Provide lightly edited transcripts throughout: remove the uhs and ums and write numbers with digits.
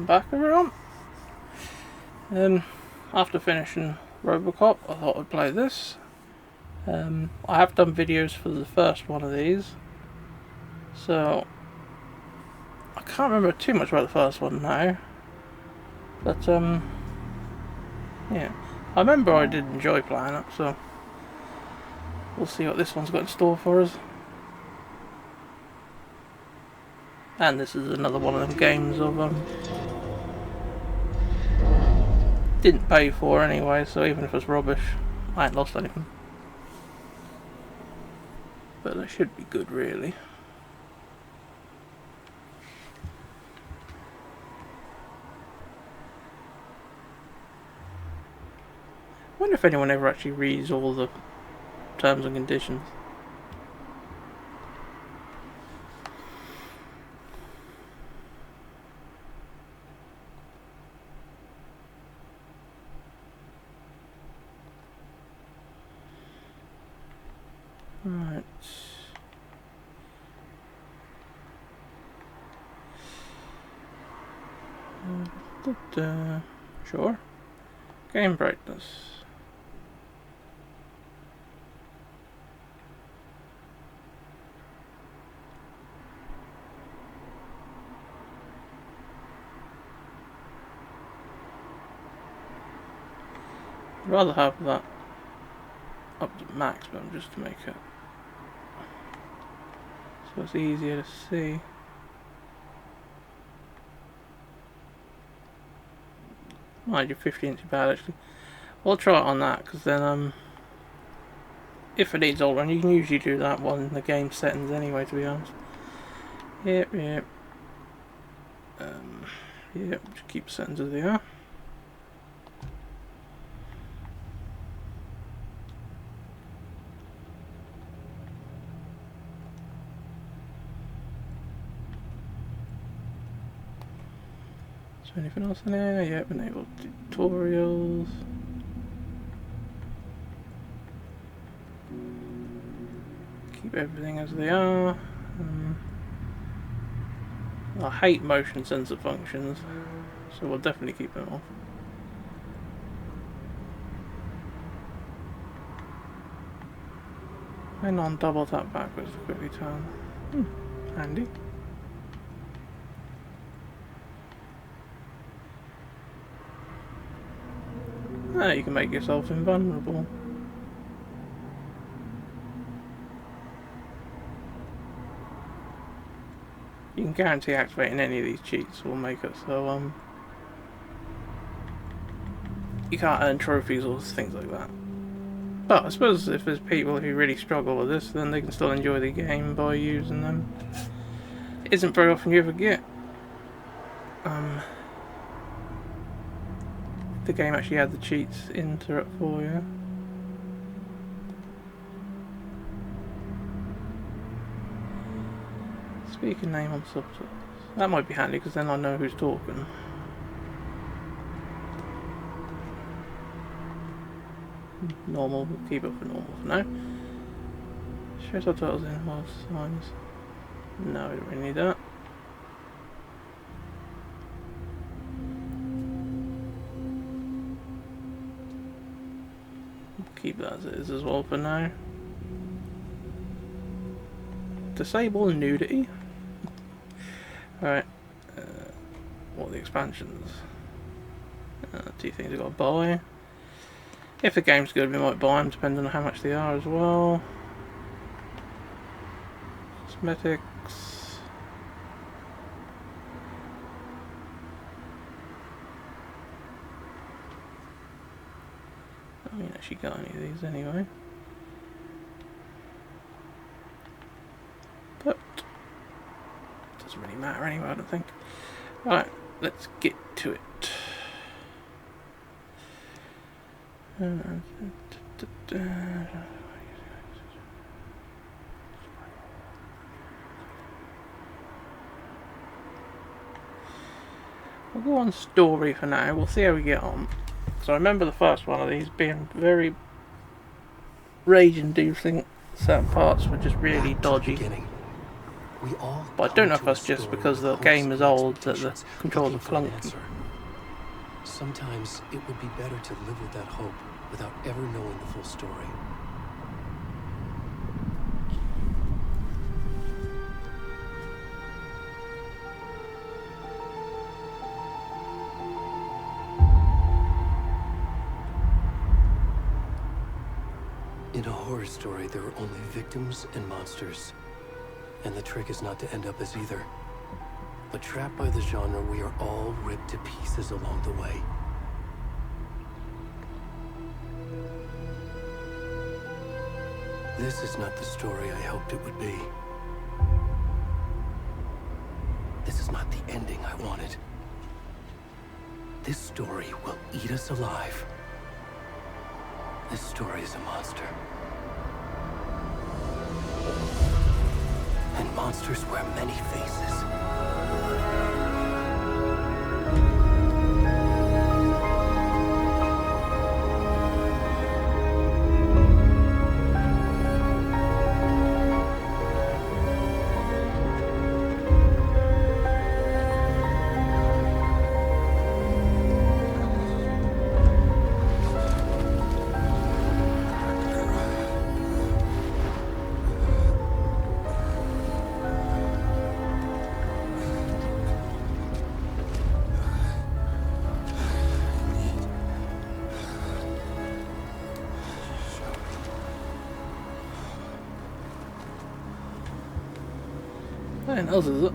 back, everyone. After finishing Robocop, I thought I'd play this. I have done videos for the first one of these, so I can't remember too much about the first one now. But yeah, I remember I did enjoy playing it, so we'll see what this one's got in store for us. And this is another one of them games of didn't pay for anyway, so even if it's rubbish, I ain't lost anything. But it should be good, really. I wonder if anyone ever actually reads all the terms and conditions. Right. Sure. Game brightness. I'd rather have that up to maximum just to make it so it's easier to see. Mind you, 50 inch bad actually. We'll try it on that because then if it needs altering, you can usually do that one in the game settings anyway, to be honest. Yep. Yep, just keep settings as they are. Is there anything else in there? Yep, enable tutorials. Keep everything as they are. I hate motion sensor functions, so we'll definitely keep them off. And on double tap backwards to quickly turn. Handy. You can make yourself invulnerable. You can guarantee activating any of these cheats will make it so you can't earn trophies or things like that. But I suppose if there's people who really struggle with this, then they can still enjoy the game by using them. It isn't very often you ever get the game actually had the cheats into it for you. Speaker name on subtitles. That might be handy because then I know who's talking. Normal, we'll keep it for normal for now. Show subtitles in while signs. No, we don't really need that. Keep that as it is as well for now. Disable nudity. Alright. What are the expansions? 2 things I've got to buy. If the game's good, we might buy them depending on how much they are as well. Cosmetics. I haven't actually got any of these anyway. But it doesn't really matter anyway, I don't think. Right, let's get to it. We'll go on story for now, we'll see how we get on. So I remember the first one of these being very rage-inducing. Certain parts were just really dodgy. We all But I don't know come if to a that's just story because with the hopes game is and old that the expectations, controls are looking for an clunky. answer. Sometimes it would be better to live with that hope without ever knowing the full story. In a horror story, there are only victims and monsters. And the trick is not to end up as either. But trapped by the genre, we are all ripped to pieces along the way. This is not the story I hoped it would be. This is not the ending I wanted. This story will eat us alive. This story is a monster. And monsters wear many faces. What else is it?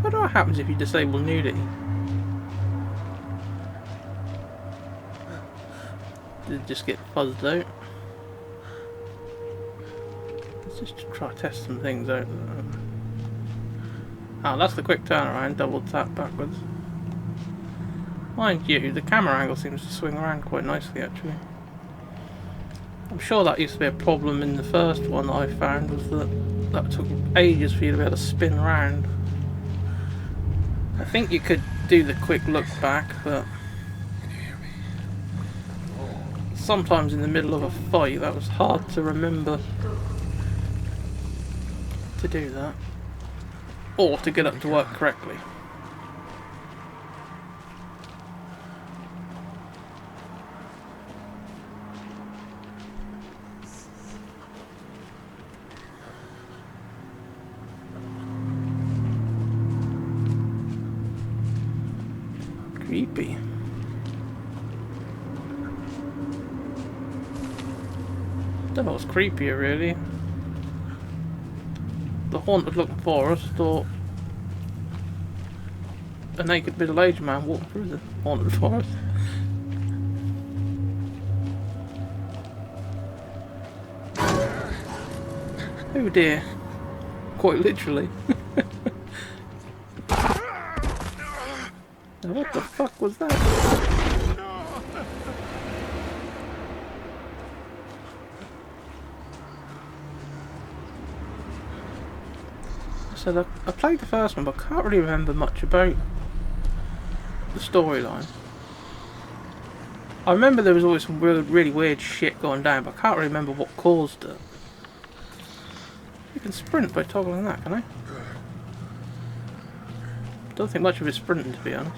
What happens if you disable nudity? Did it just get fuzzed out? Let's just try to test some things out. Oh, that's the quick turnaround, double tap backwards. Mind you, the camera angle seems to swing around quite nicely actually. I'm sure that used to be a problem in the first one that I found, was that took ages for you to be able to spin around. I think you could do the quick look back, but sometimes in the middle of a fight that was hard to remember to do that. Or to get it to work correctly. Creepy. Don't know what's creepier really. The haunted looking forest, or a naked middle-aged man walking through the haunted forest. Oh dear. Quite literally. Now what the fuck was that? So I played the first one, but I can't really remember much about the storyline. I remember there was always some really weird shit going down, but I can't really remember what caused it. You can sprint by toggling that, can I? Don't think much of it sprinting, to be honest.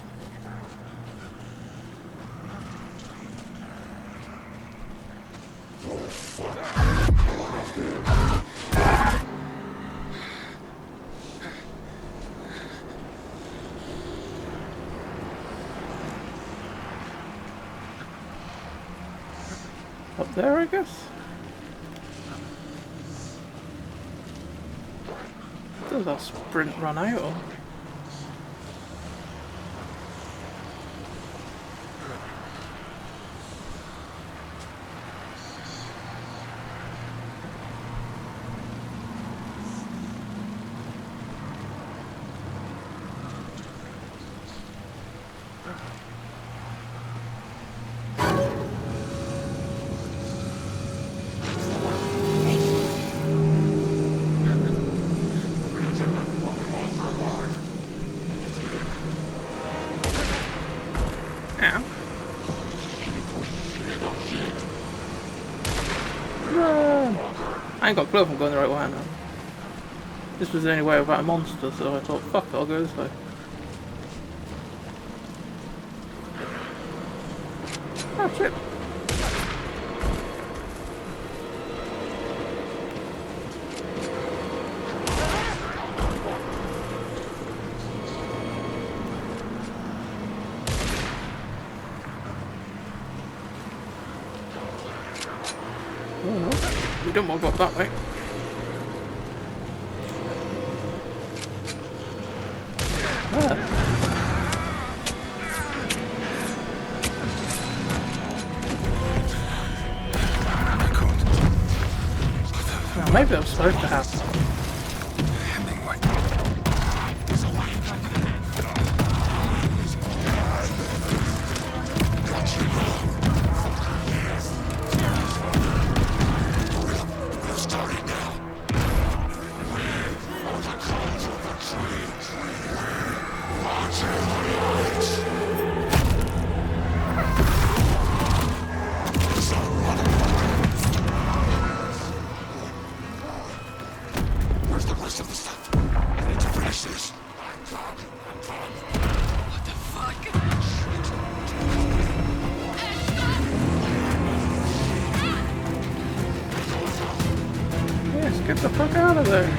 Up there, I guess? Does our sprint run out, or? I ain't got a clue if I'm going the right way now. This was the only way without a monster, so I thought, fuck it, I'll go this way. Oh shit. Oh, we don't want to go that way. Now, maybe that was supposed to happen. Where's the rest of the stuff? I need to finish this. What the fuck? Yes, get the fuck out of there.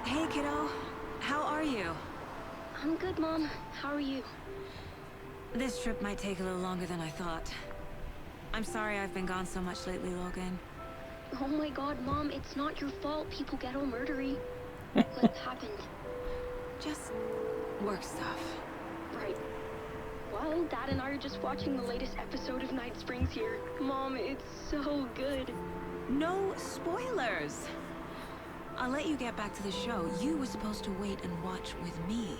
Hey, kiddo. How are you? I'm good, Mom. How are you? This trip might take a little longer than I thought. I'm sorry I've been gone so much lately, Logan. Oh my god, Mom, it's not your fault people get all murdery. What happened? Just work stuff. Right. Well, Dad and I are just watching the latest episode of Night Springs here. Mom, it's so good. No spoilers! I'll let you get back to the show. You were supposed to wait and watch with me.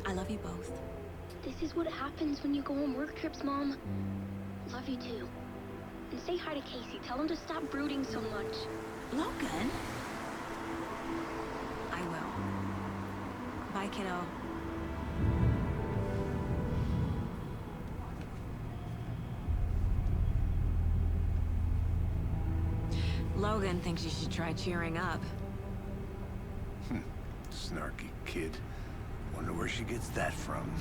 I love you both. This is what happens when you go on work trips, Mom. Love you too. And say hi to Casey. Tell him to stop brooding so much. Logan? I will. Bye, kiddo. Logan thinks you should try cheering up. Snarky kid. Wonder where she gets that from.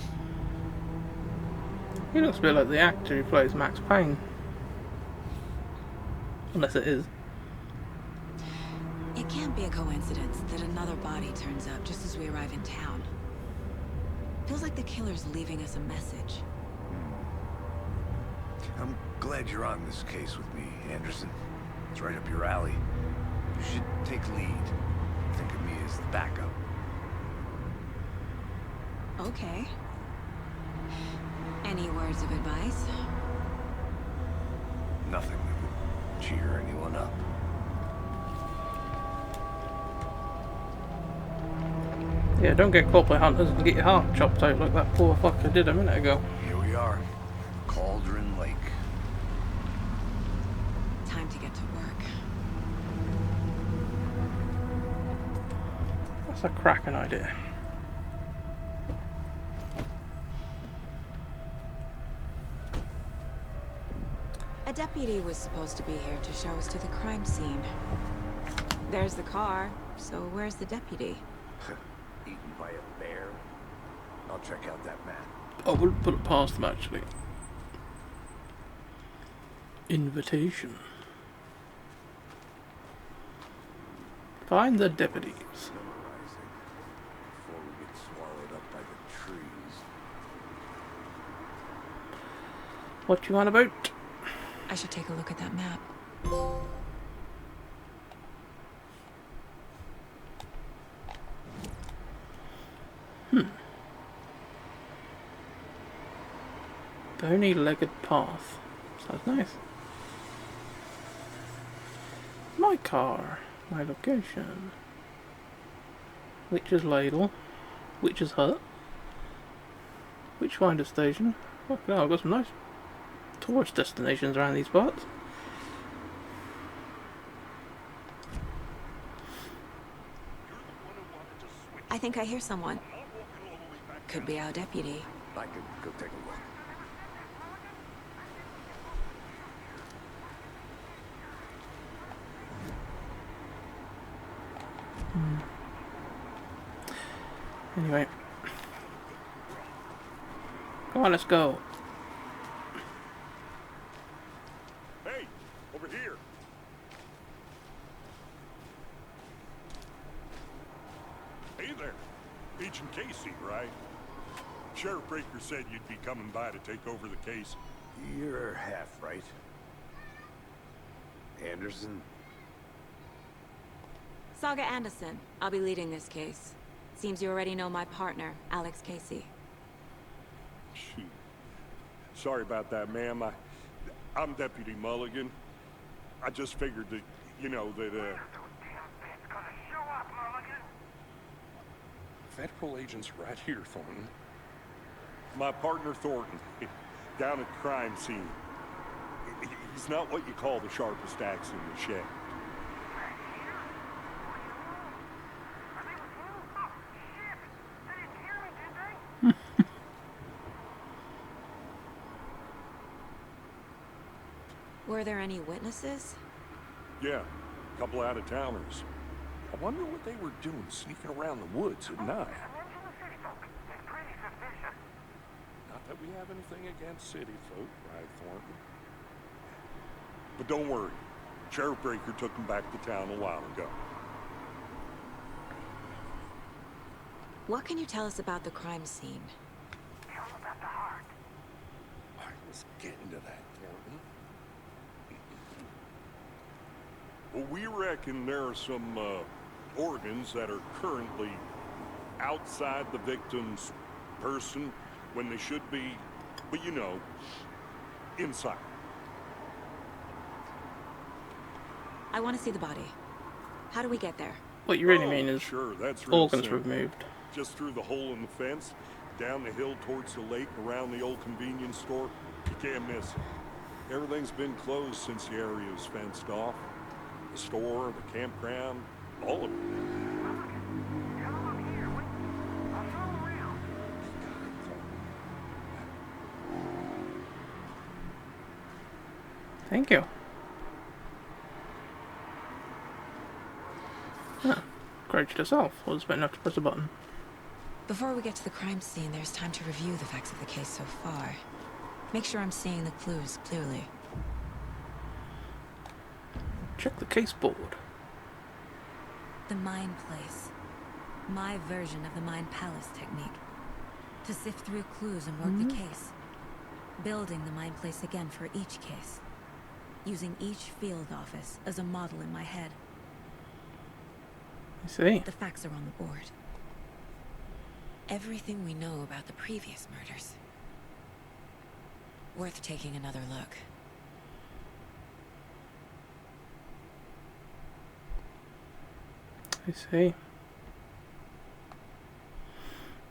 He looks a bit like the actor who plays Max Payne. Unless it is. It can't be a coincidence that another body turns up just as we arrive in town. Feels like the killer's leaving us a message. I'm glad you're on this case with me, Anderson. It's right up your alley. You should take lead. Think of me as the backup. Okay. Any words of advice? Nothing that would cheer anyone up. Yeah, don't get caught by hunters and get your heart chopped out like that poor fucker did a minute ago. Here we are. Cauldron Lake. Time to get to work. That's a cracking idea. A deputy was supposed to be here to show us to the crime scene. There's the car, so where's the deputy? Eaten by a bear. I'll check out that map. I wouldn't put it past them, actually. Invitation. Find the deputies. Snow rising. Before we get swallowed up by the trees. What you on about? I should take a look at that map. Bony-legged path. Sounds nice. My car. My location. Witch's Ladle. Witch's Hut. Witchfinder Station. Oh, I've got some nice tourist destinations around these parts. I think I hear someone. Could be our deputy. I could go take a look. Anyway. Come on, let's go. Hey, over here. Hey there. Agent Casey, right? Sheriff Breaker said you'd be coming by to take over the case. You're half right. Anderson? Saga Anderson. I'll be leading this case. Seems you already know my partner, Alex Casey. Shoot. Sorry about that, ma'am. I'm Deputy Mulligan. I just figured that, you know, that, Federal agents right here, Thornton. My partner, Thornton, down at the crime scene. He's not what you call the sharpest axe in the shed. Were there any witnesses? Yeah, a couple out-of-towners. I wonder what they were doing sneaking around the woods at night. Not that we have anything against city folk, right, Thornton? But don't worry. Sheriff Breaker took them back to town a while ago. What can you tell us about the crime scene? All right, let's get into that, Thornton. Well, we reckon there are some organs that are currently outside the victim's person when they should be, but you know, inside. I want to see the body. How do we get there? What you really mean is sure, that's real organs simple. removed. Just through the hole in the fence, down the hill towards the lake, around the old convenience store. You can't miss it. Everything's been closed since the area was fenced off. The store, the campground, all of it. Thank you. Huh. Courage yourself. I was about enough to press a button. Before we get to the crime scene, there's time to review the facts of the case so far. Make sure I'm seeing the clues clearly. Check the case board. The Mind Place. My version of the Mind Palace technique. To sift through clues and work the case. Building the Mind Place again for each case. Using each field office as a model in my head. I see. The facts are on the board. Everything we know about the previous murders. Worth taking another look. I see.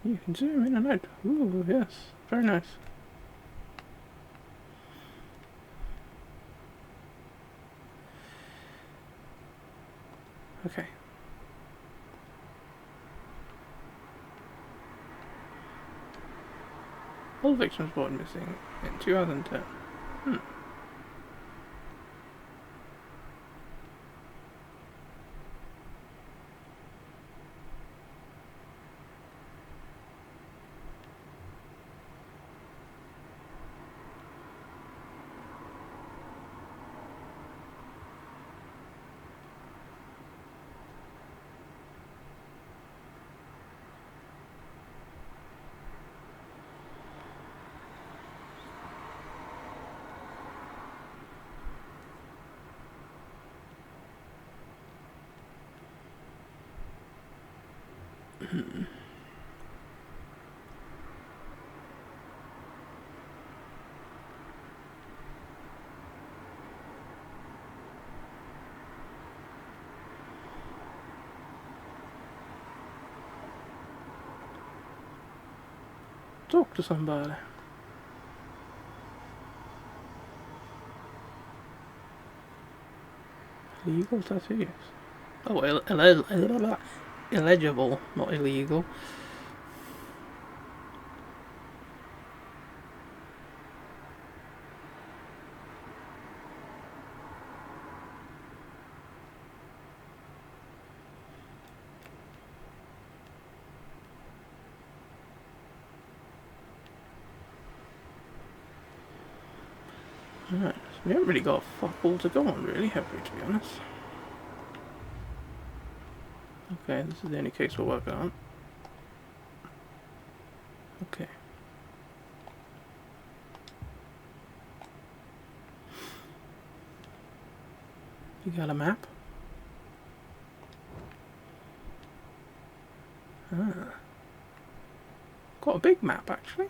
You can zoom in and out. Ooh, yes. Very nice. Okay. All victims reported missing in 2010. Talk to somebody. Illegal tattoos. Oh, illegible, not illegal. Right, so we haven't really got fuck all to go on, really, have we, to be honest? Okay, this is the only case we're working on. Okay. You got a map? Ah. Got a big map, actually.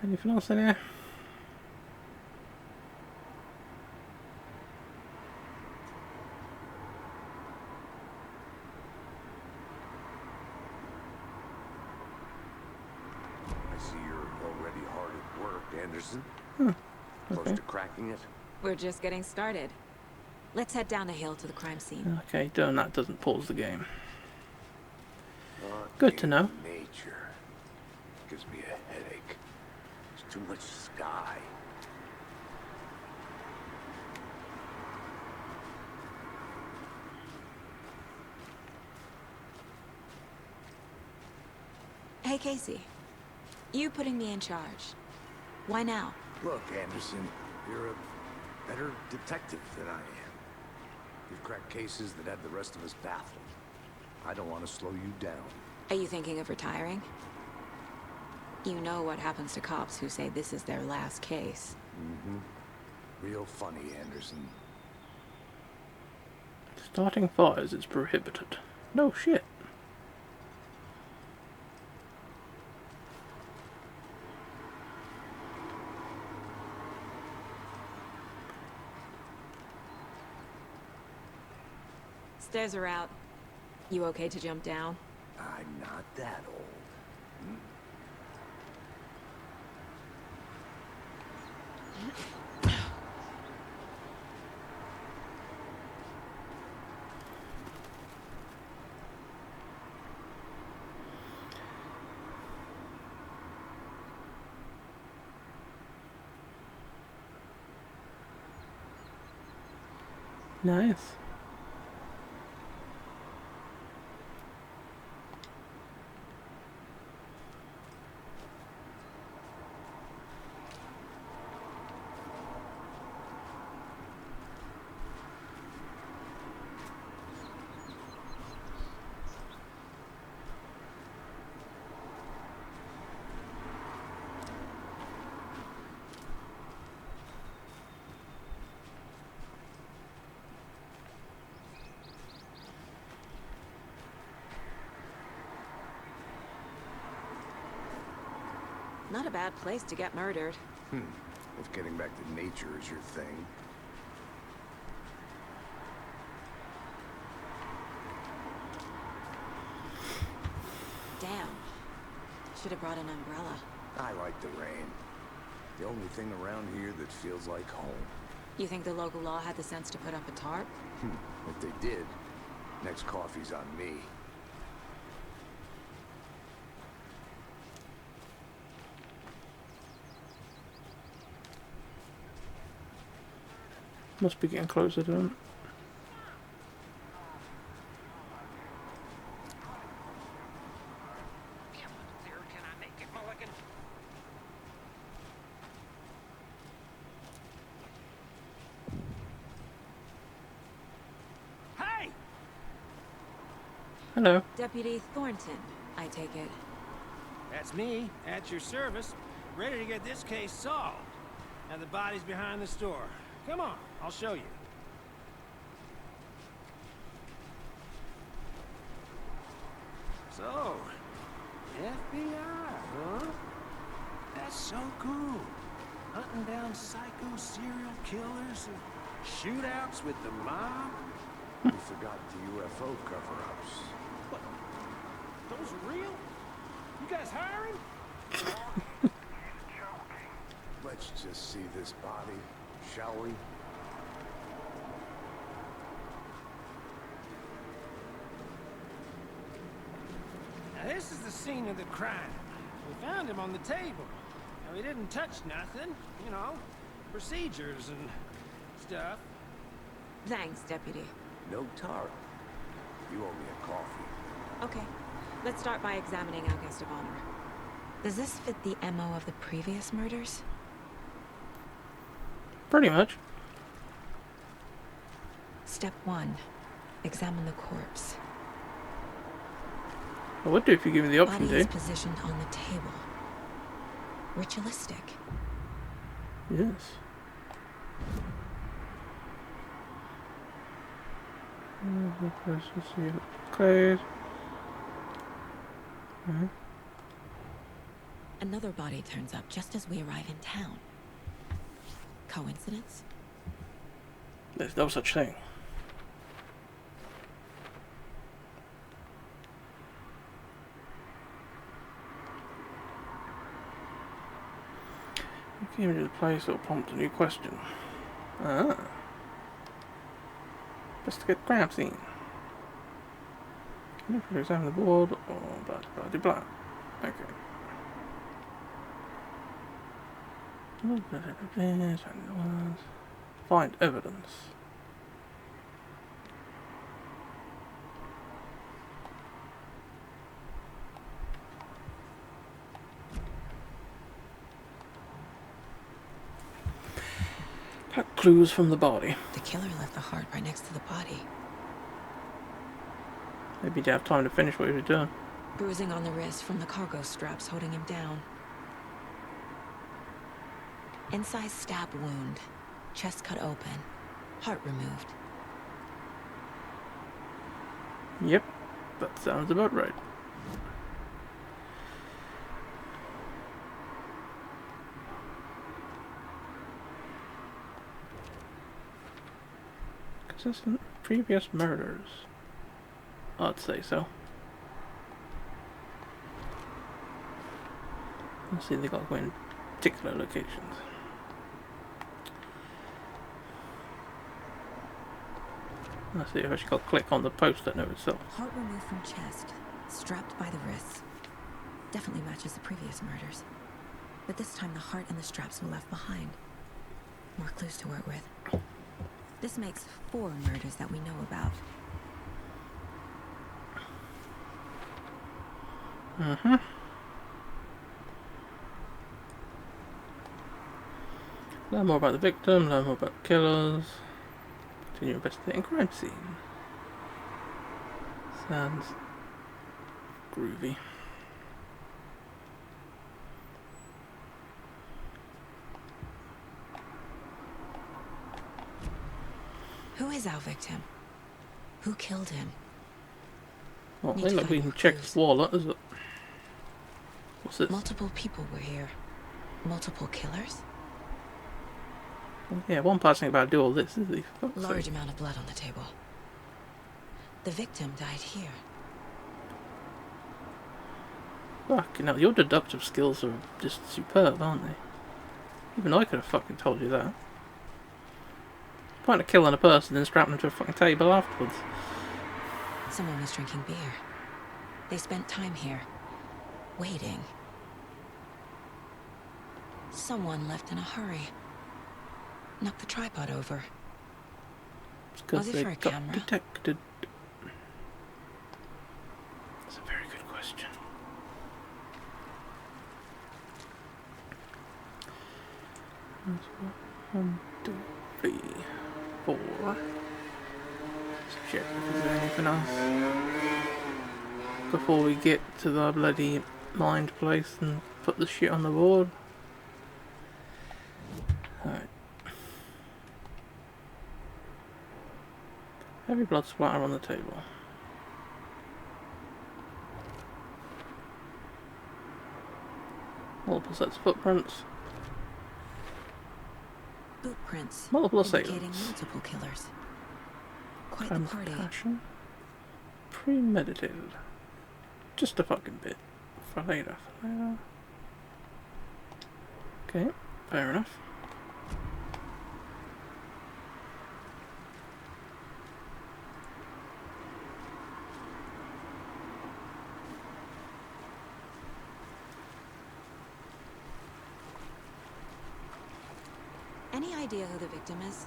Anything else in here? Anderson? Okay. Close to cracking it? We're just getting started. Let's head down the hill to the crime scene. Okay, doing that doesn't pause the game. Not Good to know. Nature gives me a headache. There's too much sky. Hey, Casey. You putting me in charge. Why now? Look, Anderson, you're a better detective than I am. You've cracked cases that had the rest of us baffled. I don't want to slow you down. Are you thinking of retiring? You know what happens to cops who say this is their last case. Mm-hmm. Real funny, Anderson. Starting fires is prohibited. No shit. Stairs are out. You okay to jump down? I'm not that old. Nice. Not a bad place to get murdered. If getting back to nature is your thing. Damn. Should have brought an umbrella. I like the rain. The only thing around here that feels like home. You think the local law had the sense to put up a tarp? If they did, next coffee's on me. Must be getting closer to him. Hey! Hello. Deputy Thornton, I take it. That's me, at your service, ready to get this case solved. And the body's behind the store. Come on, I'll show you. So, FBI, huh? That's so cool. Hunting down psycho serial killers and shootouts with the mob. You forgot the UFO cover-ups. What? Those are real? You guys hiring? Let's just see this body, shall we? Now this is the scene of the crime. We found him on the table. Now he didn't touch nothing, you know, procedures and stuff. Thanks, Deputy. No tar. You owe me a coffee. Okay, let's start by examining our guest of honor. Does this fit the MO of the previous murders? Pretty much. Step 1. Examine the corpse. I would do if you give me the option Body is to. positioned on the table. Ritualistic. Yes. Cleared. Another body turns up just as we arrive in town. Coincidence? There's no such thing. You came into the place or prompt a new question. Ah. Investigate crime scene. Can you examine the board or blah blah blah blah. Okay. Find evidence. Cut clues from the body. The killer left the heart right next to the body. Maybe he'd have time to finish what he was doing. Bruising on the wrist from the cargo straps holding him down. Incised stab wound. Chest cut open. Heart removed. Yep, that sounds about right. Consistent with previous murders. I'd say so. Let's see, they got to go in particular locations. Let's see if I actually got to click on the poster note itself. Heart removed from chest. Strapped by the wrists. Definitely matches the previous murders. But this time the heart and the straps were left behind. More clues to work with. This makes 4 murders that we know about. Learn more about the victim, learn more about the killers. Continue investigating crime scene. Sounds groovy. Who is our victim? Who killed him? Well, Need they to look find we more can check clues. the wallet, is it? What's this? Multiple people were here. Multiple killers? Yeah, one person about to do all this, is he? For fuck's Large sake. amount of blood on the table. The victim died here. Fucking hell, your deductive skills are just superb, aren't they? Even I could have fucking told you that. Point of killing a person and strapping them to a fucking table afterwards. Someone was drinking beer. They spent time here. Waiting. Someone left in a hurry. Knocked the tripod over. It's 'cause Was it they for a got camera? detected. That's a very good question. That's 1, 2, 3, 4. Let's check if there's anything else before we get to the bloody mind place and put the shit on the board. Alright. Heavy blood splatter on the table. Multiple sets of footprints. Boot prints. Multiple indicating assailants. multiple killers. Quite Crime the of party. passion. Premeditated. Just a fucking bit. For later. Okay, fair enough. Any idea who the victim is?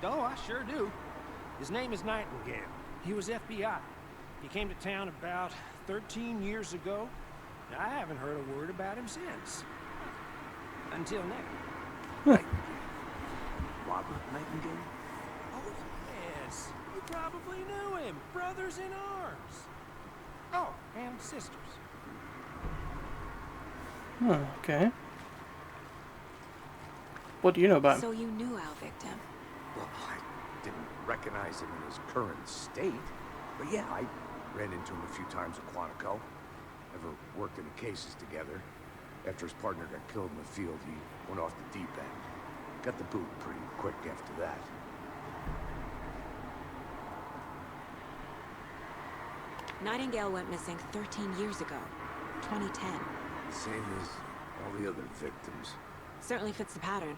Oh, I sure do. His name is Nightingale. He was FBI. He came to town about 13 years ago. I haven't heard a word about him since. Until now. Robert Nightingale? Oh, yes. You probably knew him. Brothers in arms. Oh, and sisters. Okay. What do you know about him? So you knew our victim. Well, I didn't recognize him in his current state. But yeah, I ran into him a few times at Quantico. Never worked any cases together. After his partner got killed in the field, he went off the deep end. Got the boot pretty quick after that. Nightingale went missing 13 years ago. 2010. Same as all the other victims. Certainly fits the pattern.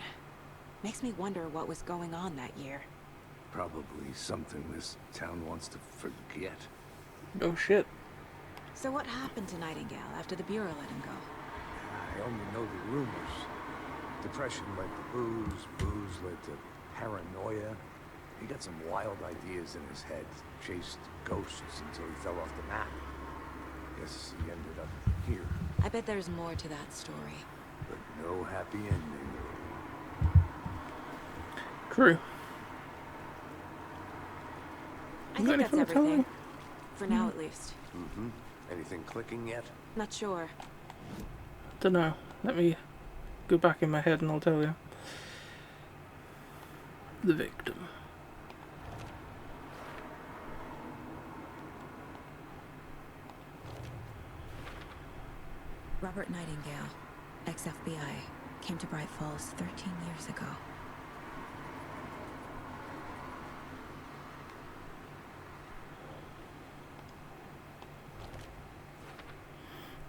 Makes me wonder what was going on that year. Probably something this town wants to forget. Oh shit. So what happened to Nightingale after the Bureau let him go? I only know the rumors. Depression led to booze, booze led to paranoia. He got some wild ideas in his head, chased ghosts until he fell off the map. Guess he ended up here, I bet there's more to that story. but no happy ending. True. I You got think that's anything to tell everything. me? For now, at least. Mm-hmm. Anything clicking yet? Not sure. Dunno. Let me go back in my head and I'll tell you. The victim. Robert Nightingale, ex-FBI, came to Bright Falls 13 years ago.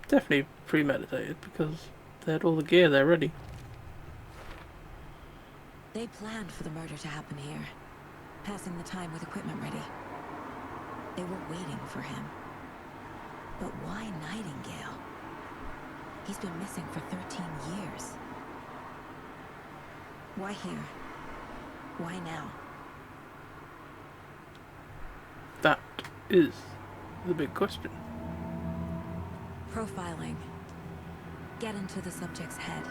Definitely premeditated because they had all the gear there ready. They planned for the murder to happen here, passing the time with equipment ready. They were waiting for him. But why Nightingale? He's been missing for 13 years. Why here? Why now? That is the big question. Profiling. Get into the subject's head.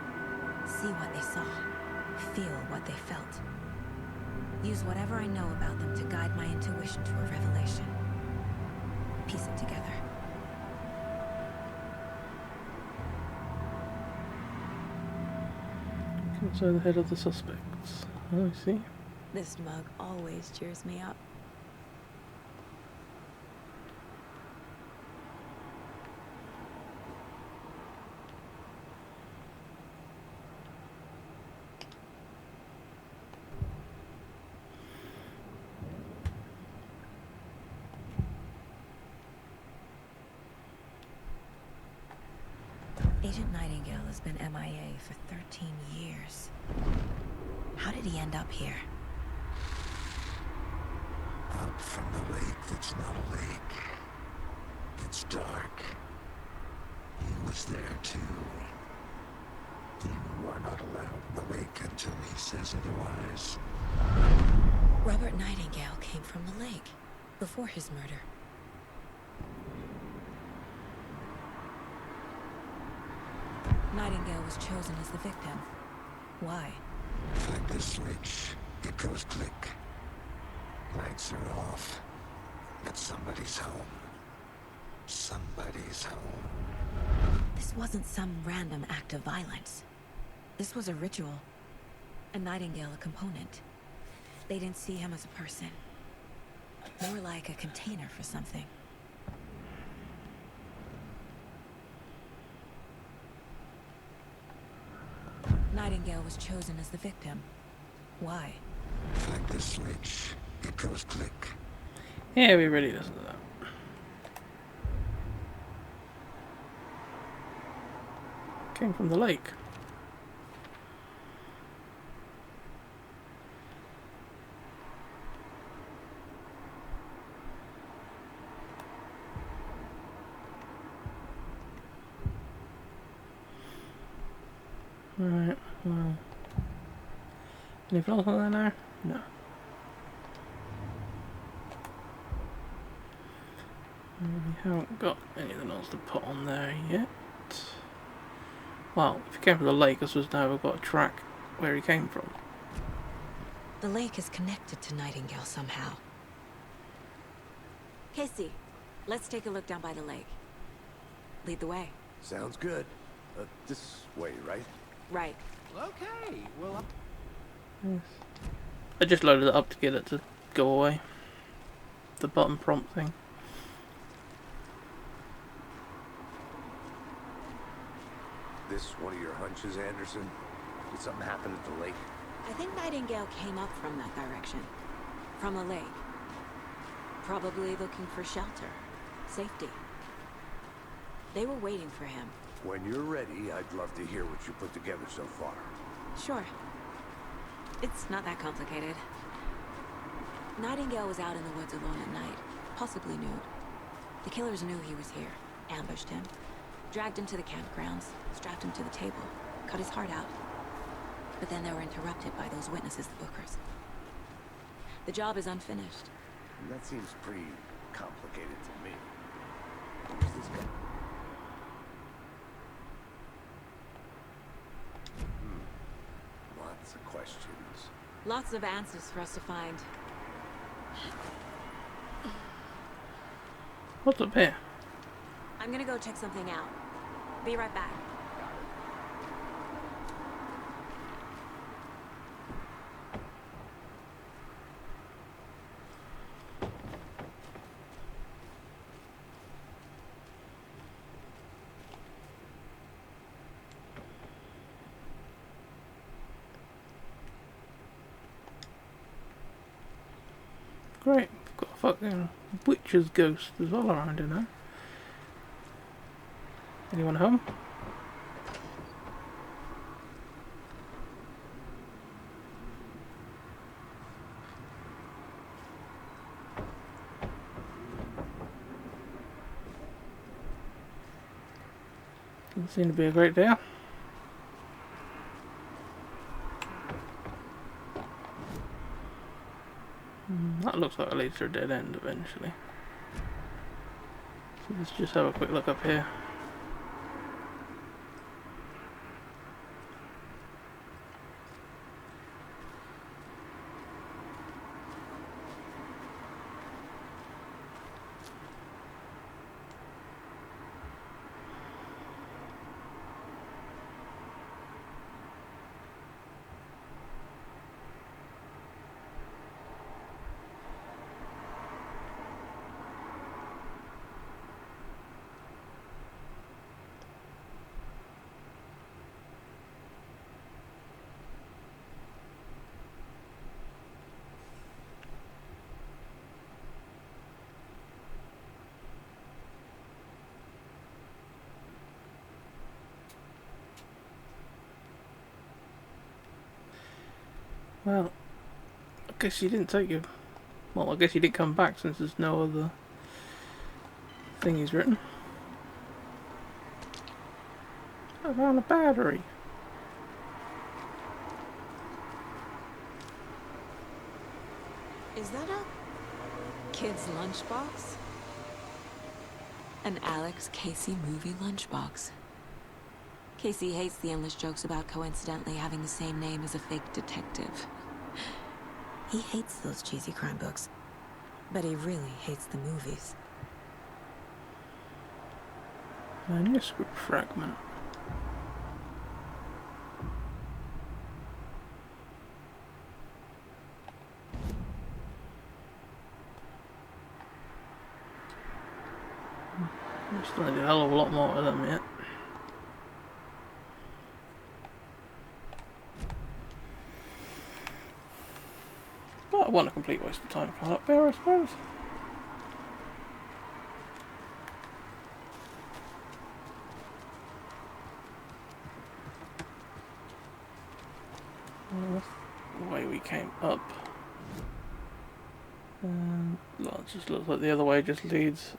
See what they saw. Feel what they felt. Use whatever I know about them to guide my intuition to a revelation. Piece it together. Inside the head of the suspects. Oh, I see. This mug always cheers me up. Agent Nightingale has been MIA for 13 years. How did he end up here? Up from the lake that's not a lake. It's dark. He was there too. You are not allowed in the lake until he says otherwise. Robert Nightingale came from the lake before his murder. Nightingale was chosen as the victim. Why? Flick the switch, it goes click. Lights are off. But somebody's home. Somebody's home. This wasn't some random act of violence. This was a ritual. A Nightingale a component. They didn't see him as a person. More like a container for something. Nightingale was chosen as the victim. Why? Flick the switch. It goes click. Yeah, we really listen to that. Came from the lake. Right, well. Anything else on there now? No. We haven't got anything else to put on there yet. Well, if you came from the lake, I suppose now we've got a track where he came from. The lake is connected to Nightingale somehow. Casey, let's take a look down by the lake. Lead the way. Sounds good. This way, right? Right. Okay, well, Yes. I just loaded it up to get it to go away. The button prompt thing. This one of your hunches, Anderson? Did something happen at the lake? I think Nightingale came up from that direction. From the lake. Probably looking for shelter. Safety. They were waiting for him. When you're ready, I'd love to hear what you put together so far. Sure. It's not that complicated. Nightingale was out in the woods alone at night, possibly nude. The killers knew he was here, ambushed him, dragged him to the campgrounds, strapped him to the table, cut his heart out. But then they were interrupted by those witnesses, the Bookers. The job is unfinished. That seems pretty complicated to me. Who's this guy? Lots of questions. Lots of answers for us to find. What's up here? I'm gonna go check something out. Be right back. Great, we've got a fucking witch's ghost as well around here now. Anyone home? Doesn't seem to be a great deal. That looks like it leads to a dead end eventually. So let's just have a quick look up here. Well, I guess you didn't take your... Well, I guess you didn't come back since there's no other thing he's written. I found a battery. Is that a kid's lunchbox? An Alex Casey movie lunchbox. Casey hates the endless jokes about coincidentally having the same name as a fake detective. He hates those cheesy crime books, but he really hates the movies. Manuscript fragment. We still need a hell of a lot more of them yet. It wasn't a complete waste of time coming up there, I suppose. Well, that's the way we came up. Well, it just looks like the other way just leads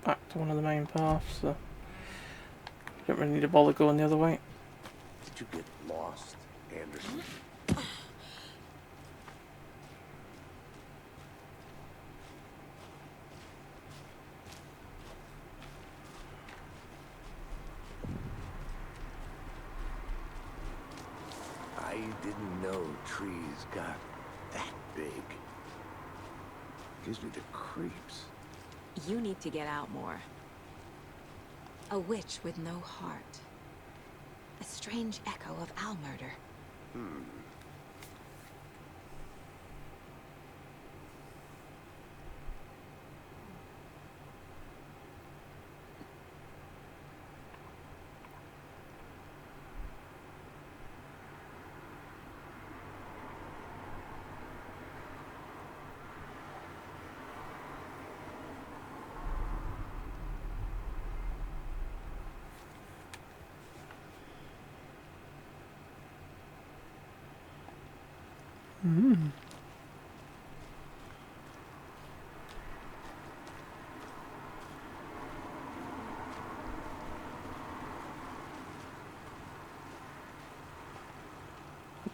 back to one of the main paths, so don't really need to bother going the other way. Did you get lost, Anderson? I didn't know trees got that big. Gives me the creeps. You need to get out more. A witch with no heart. A strange echo of owl murder.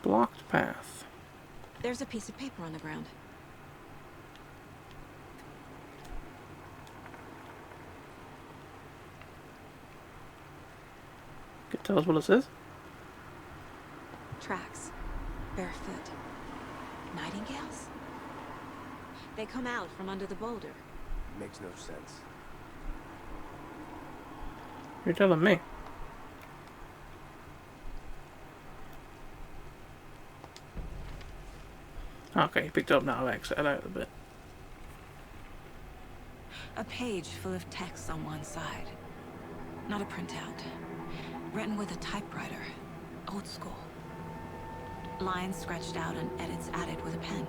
Blocked path. There's a piece of paper on the ground. Can you tell us what it says? Tracks. Barefoot. Nightingales? They come out from under the boulder. Makes no sense. You're telling me. Okay, you picked up now. I'll exit out a bit. A page full of text on one side. Not a printout. Written with a typewriter. Old school. Lines scratched out and edits added with a pen.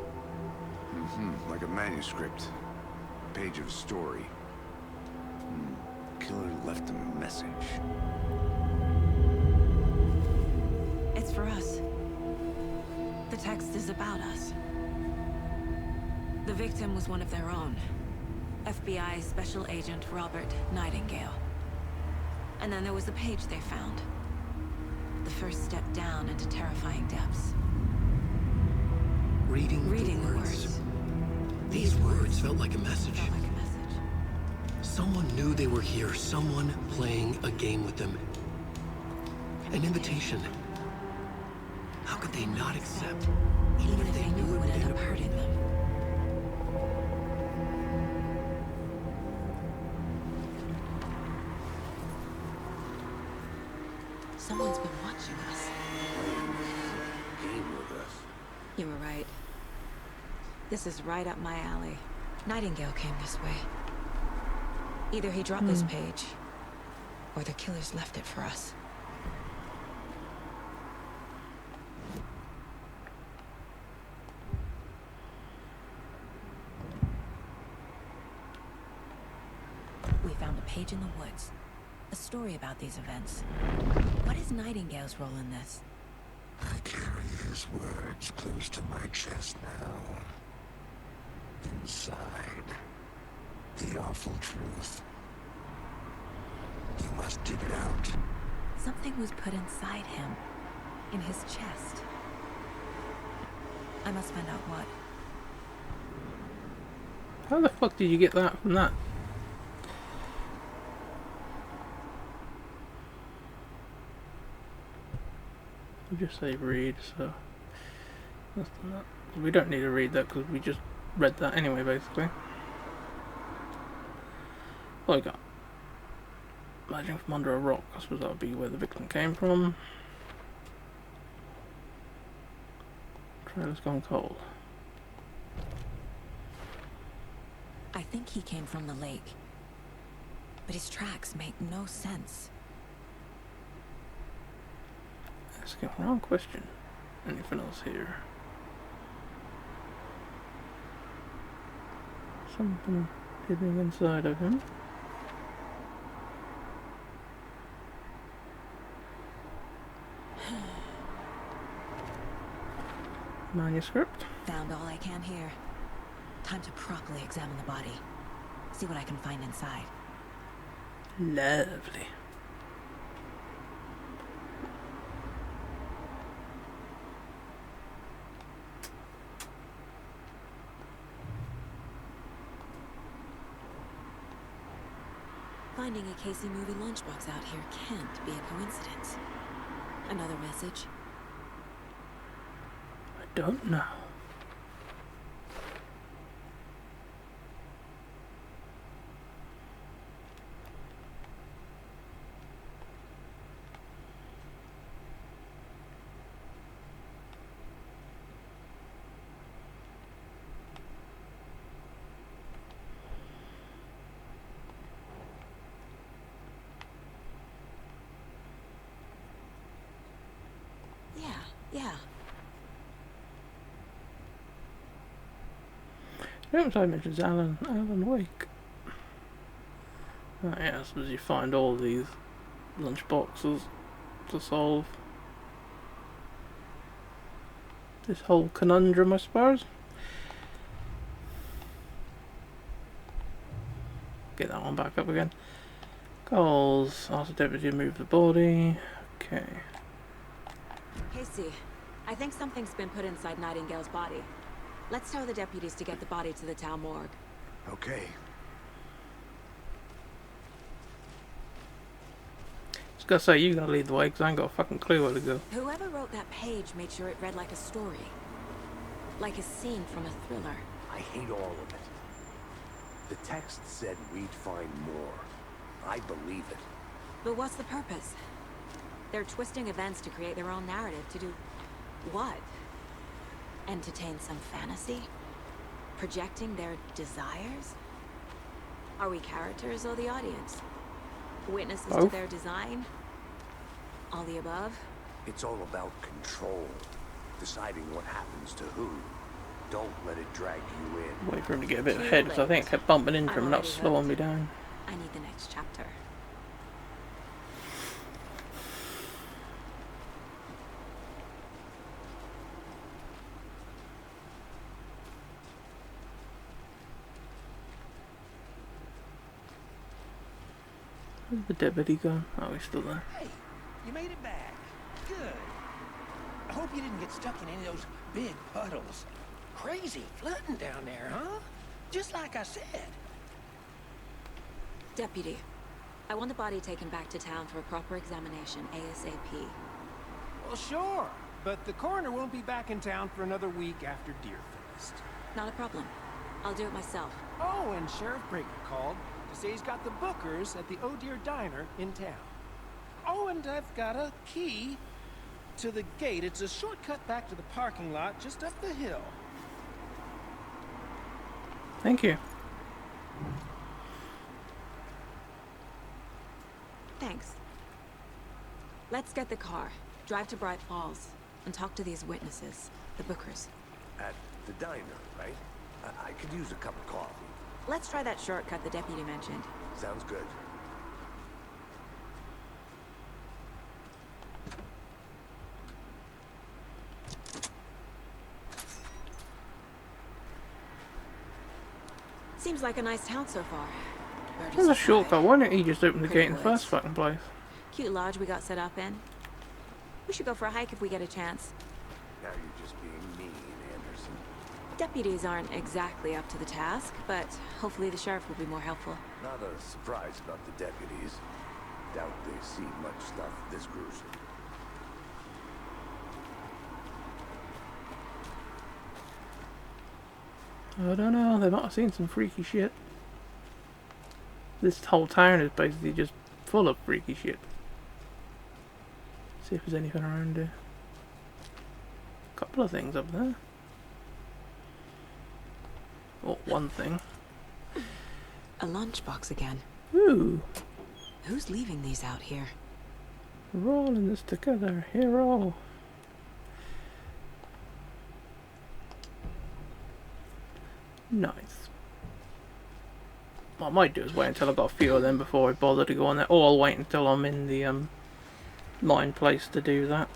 Like a manuscript. Page of a story. Killer left a message. It's for us. The text is about us. The victim was one of their own. FBI Special Agent Robert Nightingale. And then there was the page they found. The first step down into terrifying depths. Reading the the words. These words felt like a message. Felt like a message. Someone knew they were here. Someone playing a game with them. An invitation. How could they not accept? Even if they knew it would end up hurting them. Someone's been watching us. Game with us. You were right. This is right up my alley. Nightingale came this way. Either he dropped this page, or the killers left it for us. We found a page in the woods. A story about these events. What is Nightingale's role in this? I carry his words close to my chest now. Inside, the awful truth. You must dig it out. Something was put inside him. In his chest. I must find out what. How the fuck did you get that from that? We just say read, so that's that. We don't need to read that because we just read that anyway, basically. What we got? Emerging from under a rock. I suppose that would be where the victim came from. Trailer's gone cold. I think he came from the lake. But his tracks make no sense. Asking the wrong question. Anything else here? something hidden inside of him. Manuscript. Found all I can here. Time to properly examine the body. See what I can find inside. Lovely. Finding a Casey movie lunchbox out here can't be a coincidence. Another message? I don't know. Yeah. I mentions Alan Wake. Oh yeah, I suppose you find all these lunch boxes to solve this whole conundrum, I suppose. Get that one back up again. Goals. Ask the deputy to move the body. Okay. Casey, I think something's been put inside Nightingale's body. Let's tell the deputies to get the body to the town morgue. Okay. Just gotta say, you gotta lead the way, because I ain't got a fucking clue where to go. Whoever wrote that page made sure it read like a story. Like a scene from a thriller. I hate all of it. The text said we'd find more. I believe it. But what's the purpose? They're twisting events to create their own narrative. To do what? Entertain some fantasy? Projecting their desires? Are we characters or the audience? Witnesses to their design? All the above? It's all about control. Deciding what happens to who. Don't let it drag you in. Wait for him to get a bit ahead, because I think I kept bumping into him and that was slowing me down. I need the next chapter. Where's the deputy gone? Oh, he's still there. Hey, you made it back. Good. I hope you didn't get stuck in any of those big puddles. Crazy flooding down there, huh? Just like I said. Deputy, I want the body taken back to town for a proper examination, ASAP. Well, sure. But the coroner won't be back in town for another week after Deerfest. Not a problem. I'll do it myself. Oh, and Sheriff Breaker called to say he's got the bookers at the Oh Deer Diner in town. Oh, and I've got a key to the gate. It's a shortcut back to the parking lot just up the hill. Thank you. Thanks. Let's get the car, drive to Bright Falls, and talk to these witnesses, the bookers. At the diner, right? I could use a cup of coffee. Let's try that shortcut the deputy mentioned. Sounds good. Seems like a nice town so far. There's a shortcut. Why didn't he just open the gate in the first fucking place? Cute lodge we got set up in. We should go for a hike if we get a chance. Now you're just being mean, Anderson. Deputies aren't exactly up to the task, but hopefully the sheriff will be more helpful. Not a surprise about the deputies. Doubt they've seen much stuff this gruesome. I don't know, they might have seen some freaky shit. This whole town is basically just full of freaky shit. See if there's anything around here. Couple of things up there. Oh, one thing. A lunchbox again. Ooh. Who's leaving these out here? We're all in this together, hero. Nice. what I might do is wait until I've got a few of them before I bother to go on there. Or I'll wait until I'm in the mine place to do that.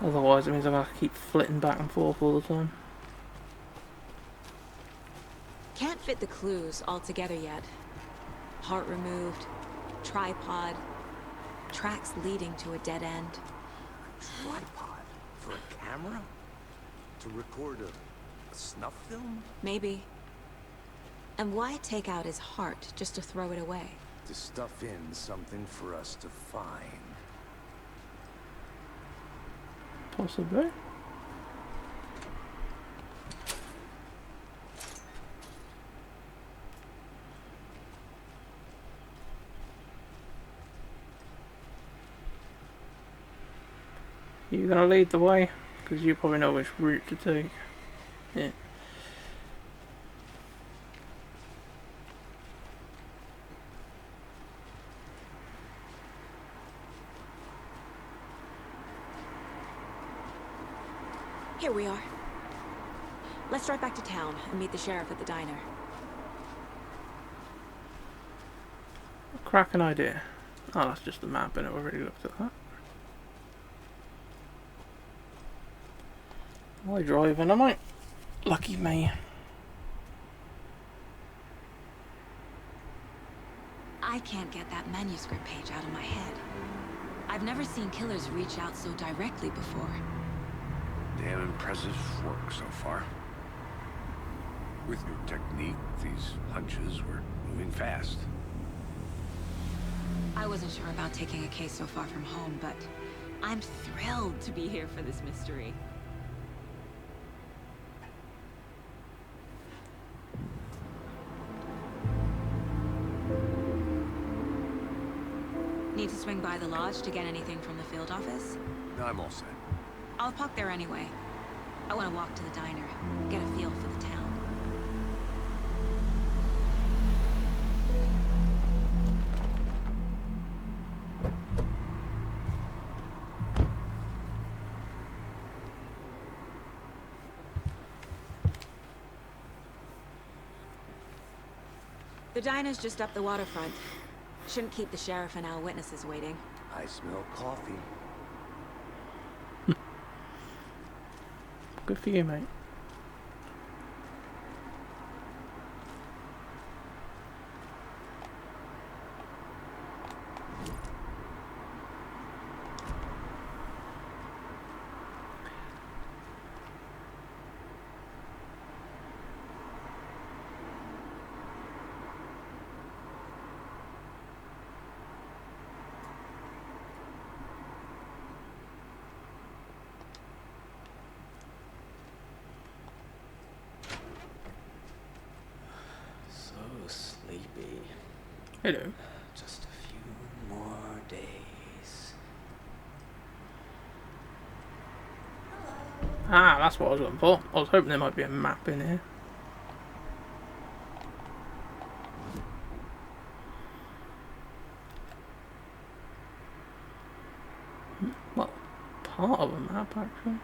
Otherwise it means I'm going to keep flitting back and forth all the time. Can't fit the clues all together yet. Heart removed, tripod, tracks leading to a dead end. A tripod? For a camera? To record a snuff film? Maybe. And why take out his heart just to throw it away? To stuff in something for us to find. Possibly. You gonna lead the way? Because you probably know which route to take. Yeah. Here we are. Let's drive back to town and meet the sheriff at the diner. Cracking idea. Oh, that's just the map, and I've already looked at that. I driving, am I? Lucky me. I can't get that manuscript page out of my head. I've never seen killers reach out so directly before. Damn impressive work so far. With your technique, these hunches were moving fast. I wasn't sure about taking a case so far from home, but I'm thrilled to be here for this mystery. Need to swing by the lodge to get anything from the field office? No, I'm all set. I'll park there anyway. I want to walk to the diner, get a feel for the town. The diner's just up the waterfront. Shouldn't keep the sheriff and our witnesses waiting. I smell coffee. Good for you, mate. Sleepy. Hello. Just a few more days. Ah, that's what I was looking for. I was hoping there might be a map in here. Well, part of a map, actually.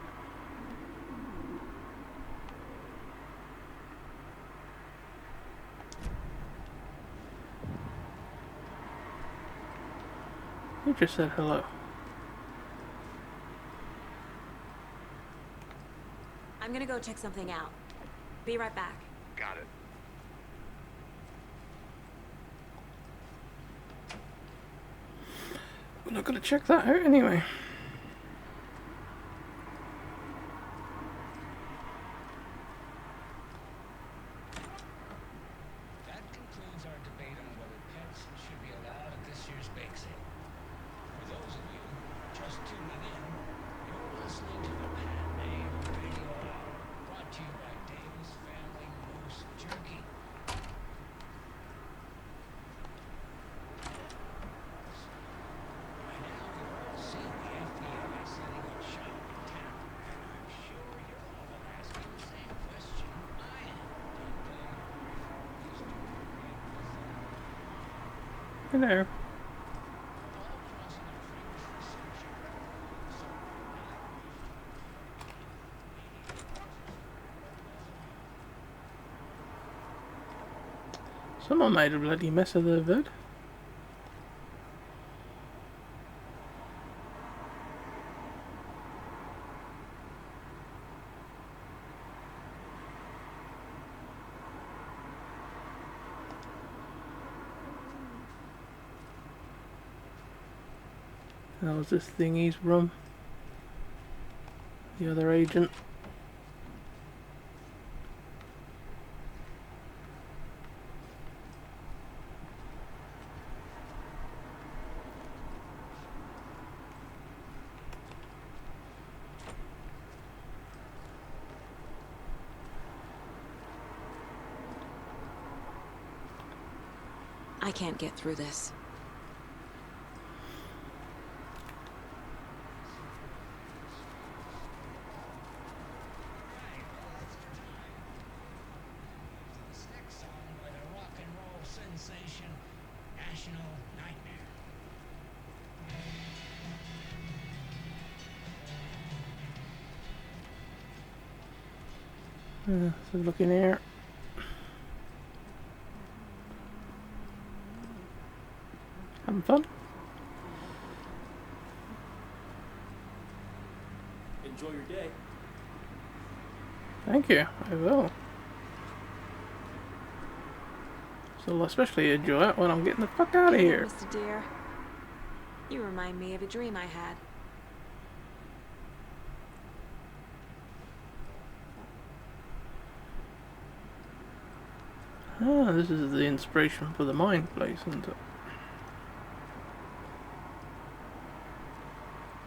You just said hello. I'm gonna go check something out. Be right back. Got it. We're not gonna check that out anyway. That concludes our debate on whether pets should be allowed at this year's bake sale. For those of you just tuning in, you're listening to the Pat May Radio Hour, brought to you by Davis Family Moose Jerky. By now, you've all seen the FBI setting up shop in town, and I'm sure you're all asking the same question I am. Hello. Someone made a bloody mess of their bed. That was this thingy's room. The other agent. I can't get through this. This next song by the rock and roll sensation, National Nightmare. So look in here. Having fun? Enjoy your day. Thank you, I will. So I'll especially enjoy it when I'm getting the fuck out of here. Mr. Deer, you remind me of a dream I had. Ah, this is the inspiration for the mine place, isn't it?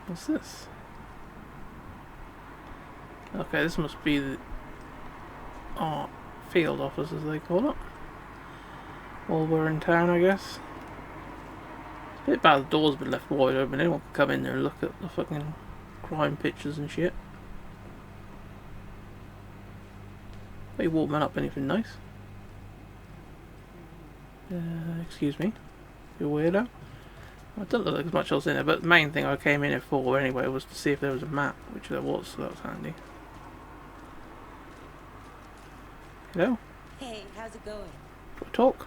What's this? Okay, this must be the field office, as they call it. While we're in town, I guess. It's a bit bad the door's been left wide open. Anyone can come in there and look at the fucking crime pictures and shit. Are you warming up anything nice? Excuse me, you weirdo. I don't look like there's much else in there, but the main thing I came in here for anyway was to see if there was a map, which there was, so that was handy. Hello? Hey, how's it going? Do I talk?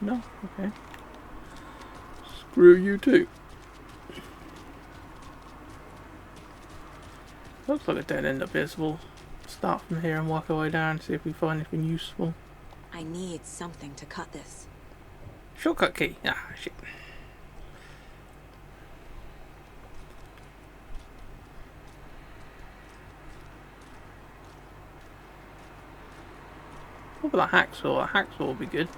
No? Okay. Screw you too. Looks like a dead end up here, so we'll start from here and work our way down and see if we find anything useful. I need something to cut this. Shortcut key. Ah, shit. What about a hacksaw? A hacksaw would be good.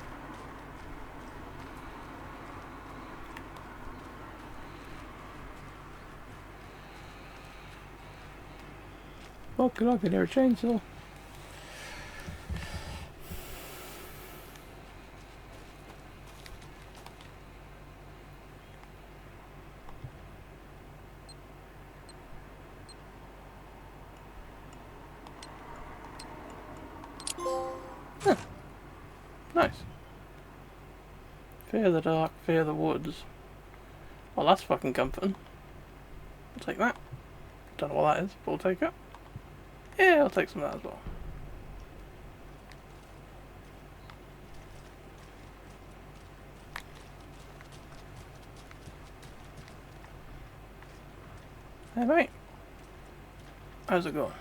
Fuck it, I can hear a chainsaw. Huh. Nice. Fear the dark, fear the woods. Well, that's fucking comforting. I'll take that. Don't know what that is, but I'll take it. Yeah, I'll take some of that as well. Hey mate, how's it going?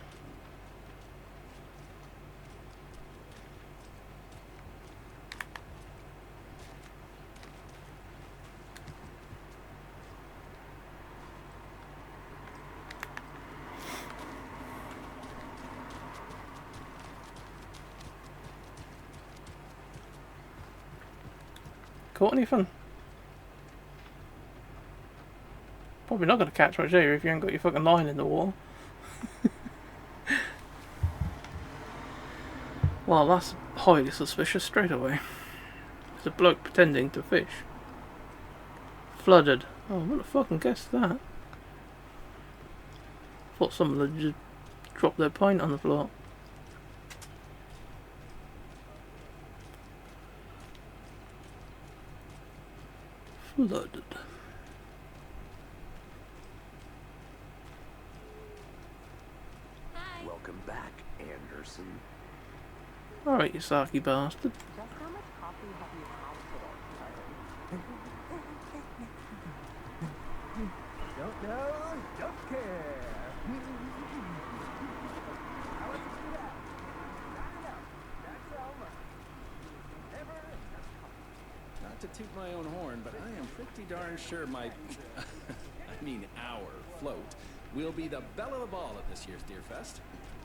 Caught anything? Probably not going to catch much here if you ain't got your fucking line in the wall. Well, that's highly suspicious straight away. It's a bloke pretending to fish. Flooded. Oh, what the fucking guess that? Thought someone had just dropped their pint on the floor. Flooded. Welcome back, Anderson. Alright, you sarky bastard. Don't know, don't care. Not to toot my own horn, but I am pretty darn sure my, I mean our float will be the belle of the ball at this year's Deer Fest.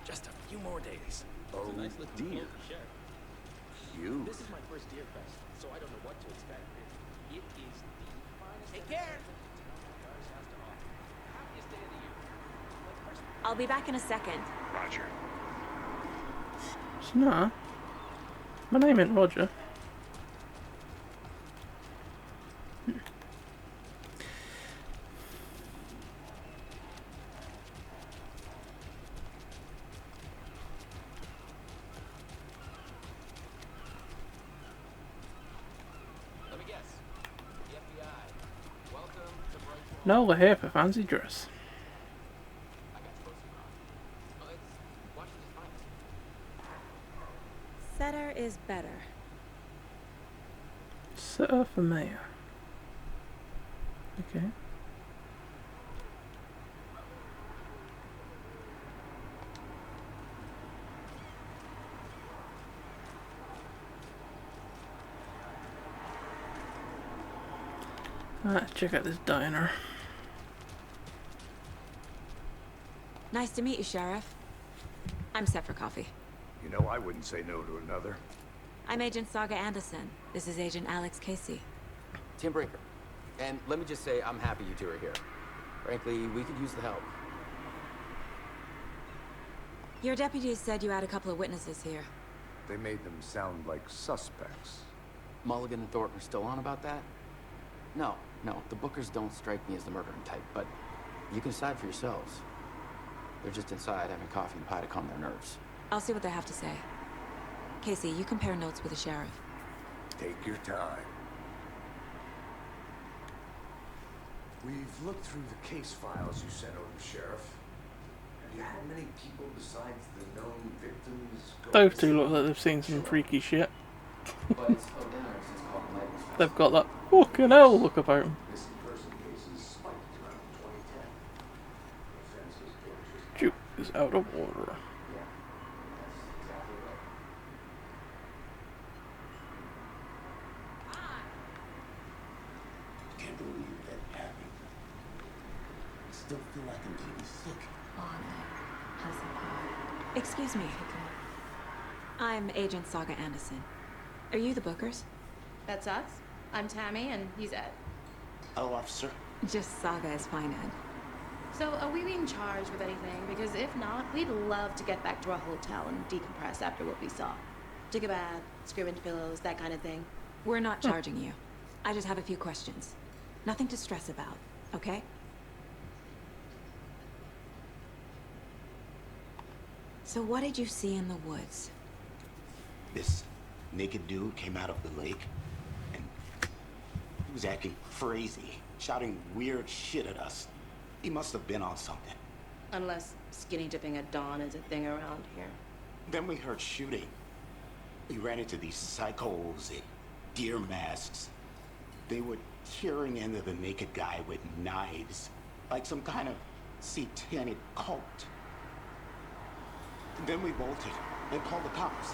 Just a few more days. Oh, dear. You. This is my first Deer Fest, so I don't know what to expect. It is the finest. Take care. Happiest day of the year. I'll be back in a second. Roger. It's not. My name ain't Roger. Let me guess. The FBI. Welcome to Bright. No, we're here for fancy dress. I got you posted on. Well, it's Washington's finest. Setter is better. Sitter for mayor. Okay. Let's check out this diner. Nice to meet you, Sheriff. I'm set for coffee. You know, I wouldn't say no to another. I'm Agent Saga Anderson. This is Agent Alex Casey. Tim Brinker. And let me just say, I'm happy you two are here. Frankly, we could use the help. Your deputies said you had a couple of witnesses here. They made them sound like suspects. Mulligan and Thornton are still on about that? No, the Bookers don't strike me as the murdering type, but you can decide for yourselves. They're just inside having coffee and pie to calm their nerves. I'll see what they have to say. Casey, you compare notes with the sheriff. Take your time. We've looked through the case files you sent over, Sheriff. Have you had many people besides the known victims go Those two missing? look like they've seen some freaky shit. But it's slowed down ever since Colton Lake was found. They've got that fucking hell look about them. Missing person cases spiked around 2010. Offenses, tortures. Juke is out of order. Yeah, that's exactly right. Can't believe that happened. I still feel like I'm getting sick. Excuse me. I'm Agent Saga Anderson. Are you the Bookers? That's us. I'm Tammy, and he's Ed. Hello, officer. Just Saga is fine, Ed. So, are we being charged with anything? Because if not, we'd love to get back to our hotel and decompress after what we saw. Take a bath, scream into pillows, that kind of thing. We're not charging you. I just have a few questions. Nothing to stress about, okay? So what did you see in the woods? This naked dude came out of the lake, and he was acting crazy, shouting weird shit at us. He must have been on something. Unless skinny dipping at dawn is a thing around here. Then we heard shooting. We ran into these psychos in deer masks. They were tearing into the naked guy with knives, like some kind of satanic cult. Then we bolted and called the cops.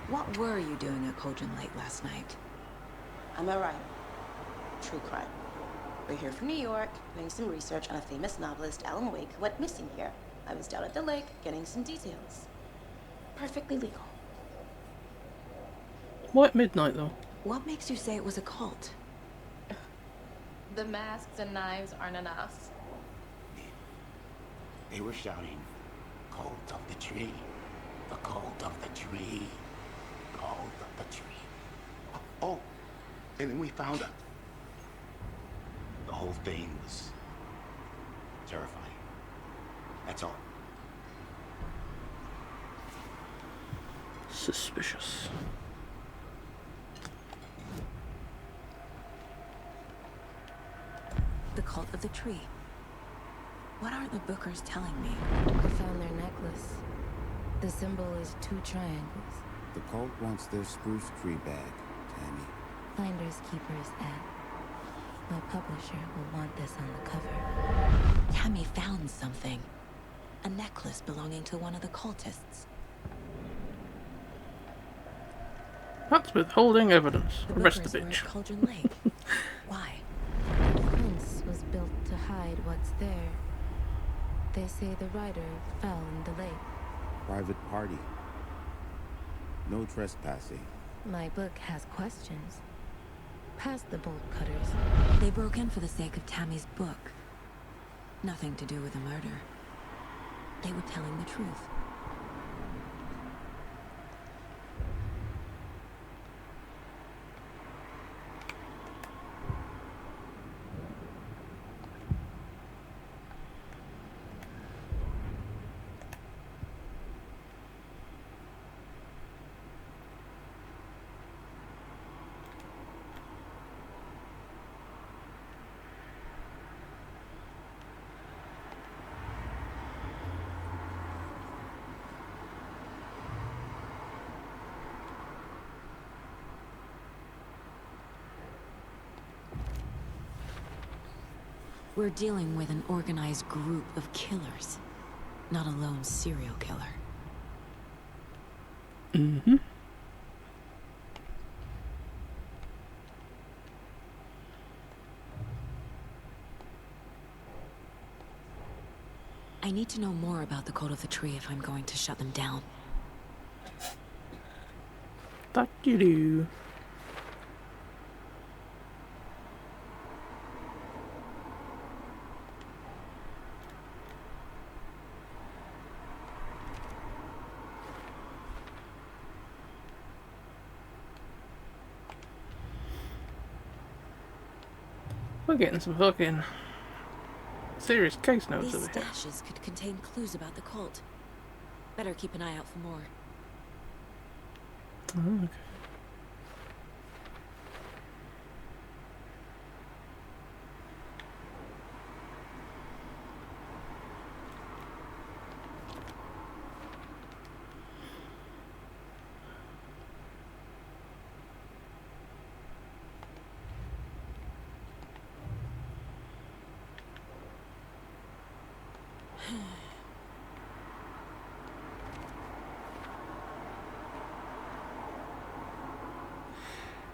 What were you doing at Cauldron Lake last night? I'm a writer. True crime. We're here from New York, doing some research on a famous novelist, Alan Wake, who went missing here. I was down at the lake, getting some details. Perfectly legal. Why at midnight though? What makes you say it was a cult? The masks and knives aren't enough. They were shouting, "Cult of the tree, the cult of the tree, cult of the tree." Oh, and then we found it. The whole thing was terrifying. That's all. Suspicious. The cult of the tree. What are the Bookers telling me? I found their necklace. The symbol is 2 triangles. The cult wants their spruce tree bag, Tammy. Finders keepers act. My publisher will want this on the cover. Tammy found something. A necklace belonging to one of the cultists. That's withholding evidence. The Arrest the Bookers were at bitch. Cauldron Lake. Why? The fence was built to hide what's there. They say the rider fell in the lake. Private party. No trespassing. My book has questions. Past the bolt cutters. They broke in for the sake of Tammy's book. Nothing to do with the murder. They were telling the truth. We're dealing with an organized group of killers, not a lone serial killer. Mm-hmm. I need to know more about the Code of the Tree if I'm going to shut them down. That you do. We're getting some fucking serious case notes These over here. stashes could contain clues about the cult. Better keep an eye out for more. Oh, okay.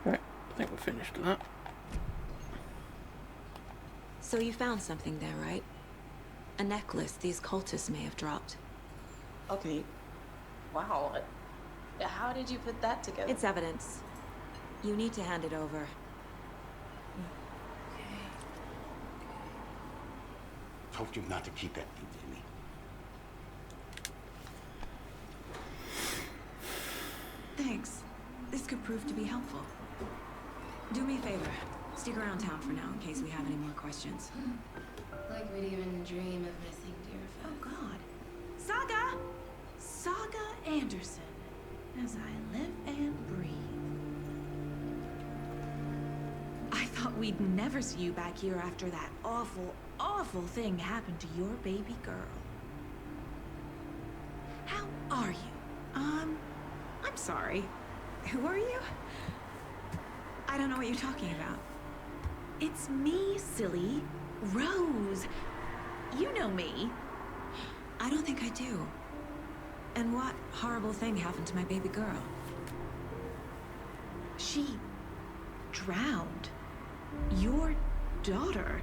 Right, I think we're finished with that. So you found something there, right? A necklace these cultists may have dropped. Okay. Wow. How did you put that together? It's evidence. You need to hand it over. Told you not to keep that thing, Jimmy. Thanks. This could prove to be helpful. Do me a favor. Stick around town for now in case we have any more questions. Like we'd even dream of missing Deerfield. Oh, God. Saga! Saga Anderson. As I live and breathe. I thought we'd never see you back here after that awful, awful thing happened to your baby girl. How are you? I'm sorry. Who are you? I don't know what you're talking about. It's me, silly. Rose. You know me. I don't think I do. And what horrible thing happened to my baby girl? She drowned. Your daughter.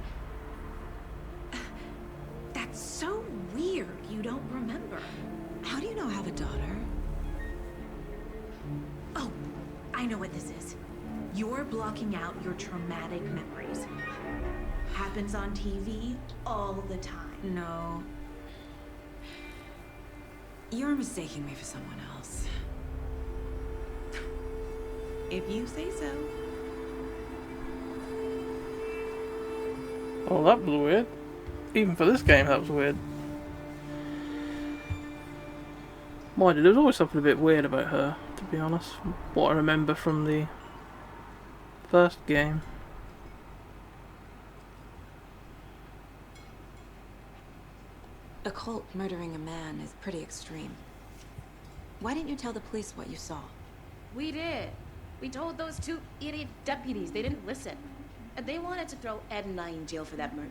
That's so weird you don't remember. How do you know I have a daughter? Oh, I know what this is. You're blocking out your traumatic memories. Happens on TV all the time. No. You're mistaking me for someone else. If you say so. Oh, that was weird. Even for this game, that was weird. Mind you, there was always something a bit weird about her, to be honest. From what I remember from the first game. A cult murdering a man is pretty extreme. Why didn't you tell the police what you saw? We did. We told those two idiot deputies. They didn't listen. And they wanted to throw Ed and I in jail for that murder.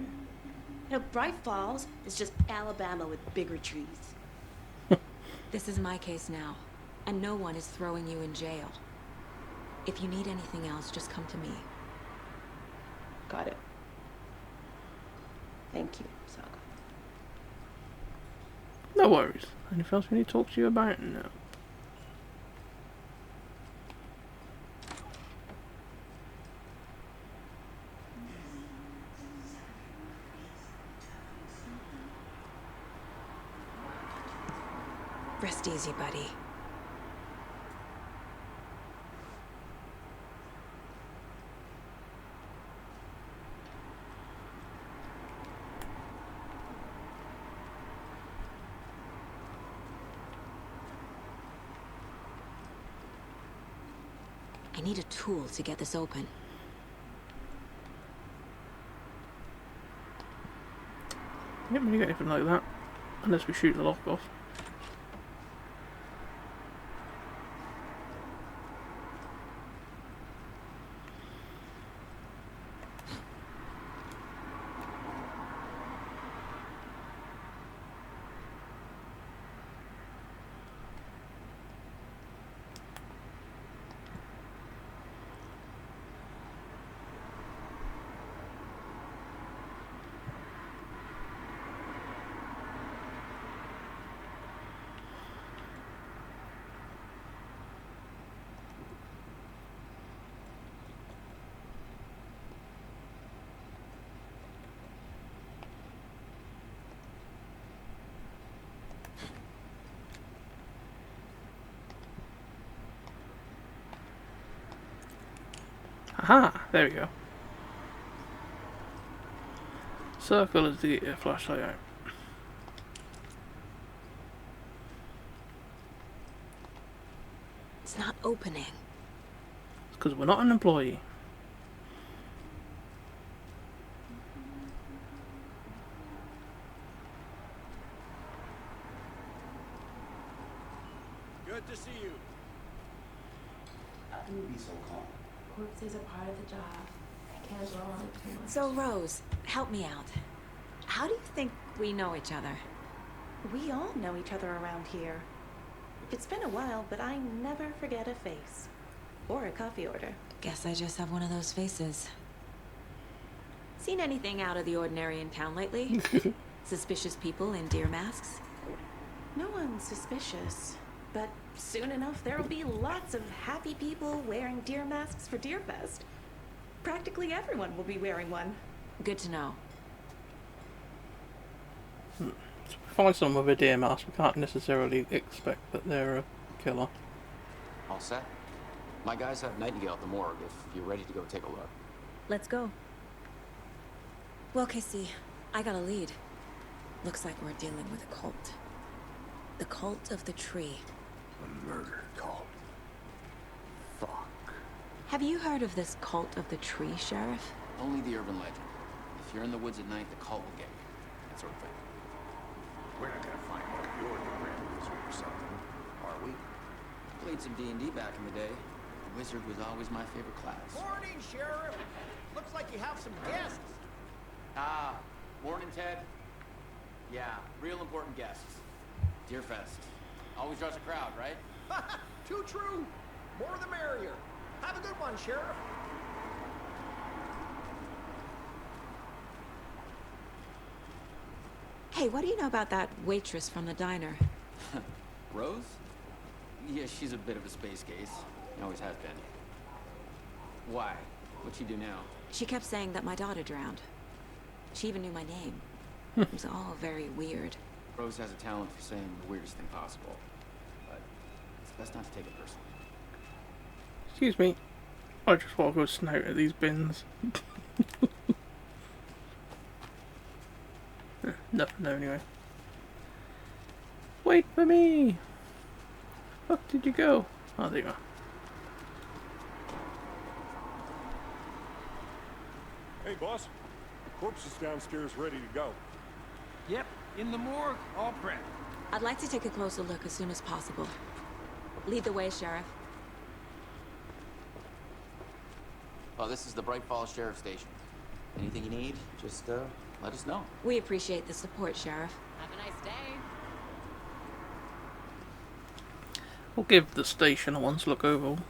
You know, Bright Falls is just Alabama with bigger trees. This is my case now, and no one is throwing you in jail. If you need anything else, just come to me. Got it. Thank you, Saga. No worries. Anything else we need to talk to you about? No. Rest easy, buddy. I need a tool to get this open. I didn't really get anything like that. Unless we shoot the lock off. Aha! There we go. Circle is to get your flashlight out. It's not opening. It's because we're not an employee. Good to see you. How can you be so calm? Corpses are part of the job. I can't dwell on it too much. So, Rose, help me out. How do you think we know each other? We all know each other around here. It's been a while, but I never forget a face. Or a coffee order. Guess I just have one of those faces. Seen anything out of the ordinary in town lately? Suspicious people in deer masks? No one's suspicious. But soon enough, there'll be lots of happy people wearing deer masks for Deerfest. Practically everyone will be wearing one. Good to know. So if we find someone with a deer mask, we can't necessarily expect that they're a killer. All set? My guys have Nightingale at the morgue if you're ready to go take a look. Let's go. Well, Casey, I got a lead. Looks like we're dealing with a cult. The Cult of the Tree. A murder cult. Fuck. Have you heard of this Cult of the Tree, Sheriff? Only the urban legend. If you're in the woods at night, the cult will get you. That sort of thing. We're not gonna find one of your grand wizard or something, are we? Played some D&D back in the day. The wizard was always my favorite class. Morning, Sheriff. Looks like you have some guests. Ah, morning, Ted. Yeah, real important guests. Deerfest. Always draws a crowd, right? Too true. More the merrier. Have a good one, Sheriff. Hey, what do you know about that waitress from the diner? Rose? Yeah, she's a bit of a space case. Always has been. Why? What'd she do now? She kept saying that my daughter drowned. She even knew my name. It was all very weird. Rose has a talent for saying the weirdest thing possible. But it's best not to take it personally. Excuse me. I just want to go snout at these bins. Nothing there anyway. Wait for me! Fuck did you go? Oh, there you are. Hey, boss. Corpse is downstairs ready to go. Yep, In the morgue, all prepped. I'd like to take a closer look as soon as possible. Lead the way, Sheriff. Well, this is the Bright Falls Sheriff Station. Anything you need, just let us know. We appreciate the support, Sheriff. Have a nice day. We'll give the station a once look over.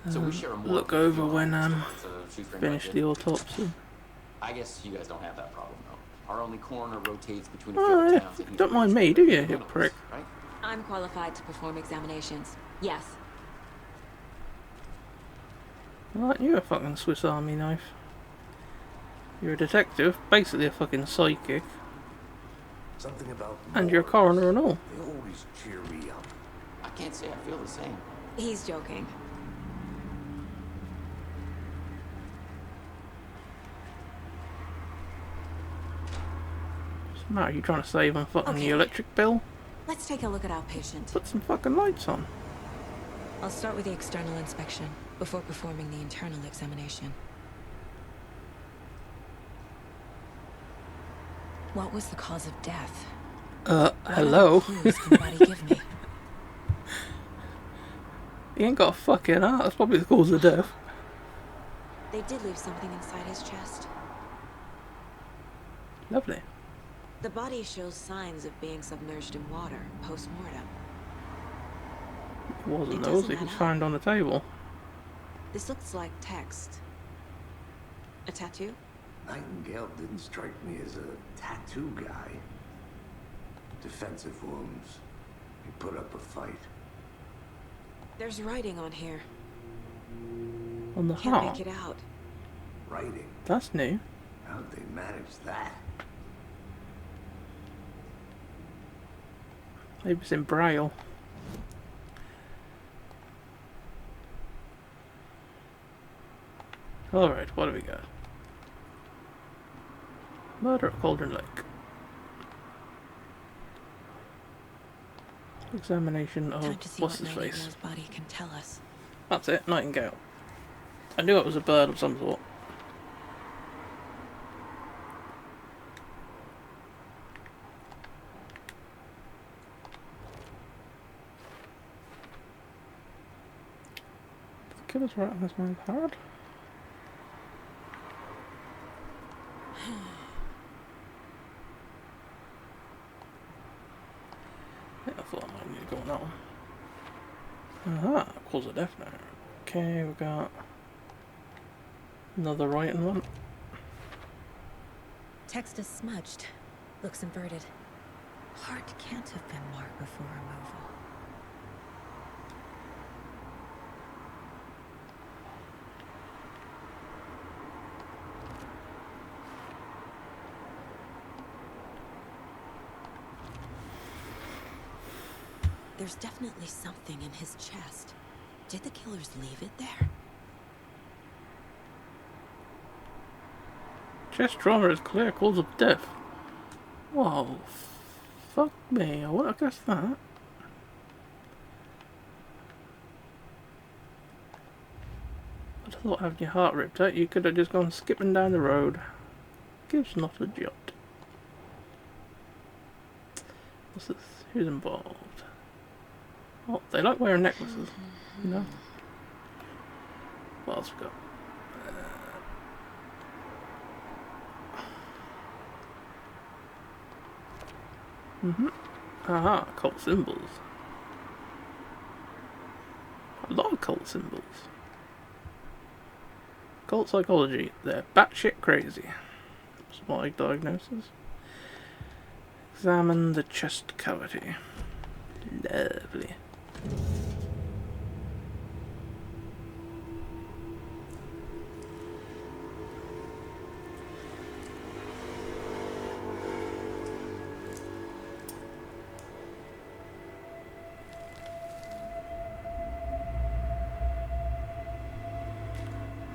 So we share a morgue Look with over Joe when Hines, so shoestring finish budget. the autopsy. I guess you guys don't have that problem, though. Our only coroner rotates between a few Oh, other yeah. towns. And Don't mind me, do you, you handle prick? this, right? I'm qualified to perform examinations. Yes. Aren't you a fucking Swiss Army knife? You're a detective, basically a fucking psychic, Something about and you're a coroner and all. They always cheer me up. I can't say I feel the same. He's joking. What's the matter? You trying to save on fucking Okay. the electric bill? Let's take a look at our patient. Put some fucking lights on. I'll start with the external inspection before performing the internal examination. What was the cause of death? Hello? What clues can the body give me? He ain't got a fucking heart, that's probably the cause of death. They did leave something inside his chest. Lovely. The body shows signs of being submerged in water post-mortem. It wasn't It those doesn't he was add up. found on the table. This looks like text. A tattoo? Nightingale didn't strike me as a tattoo guy. Defensive wounds. He put up a fight. There's writing on here. On the Can't heart? make it out. Writing. That's new. How'd they manage that? Maybe it's in Braille. Alright, what do we got? Murder at Cauldron Lake. Examination of Time to see what's what his face. Nightingale's body can tell us. That's it, Nightingale. I knew it was a bird of some sort. The killer's right on this man's heart. Yeah, I thought I might need to go on that one. Aha, cause of death now. Okay, we got another writing one. Text is smudged. Looks inverted. Heart can't have been marked before removal. There's definitely something in his chest. Did the killers leave it there? Chest trauma is clear cause of death. Whoa, fuck me, I wouldn't have guessed that. I thought having your heart ripped out, you could have just gone skipping down the road. Gives not a jot. What's this? Who's involved? Oh, they like wearing necklaces, you know? What else we got? Aha, cult symbols. A lot of cult symbols. Cult psychology, they're batshit crazy. That's my diagnosis. Examine the chest cavity. Lovely.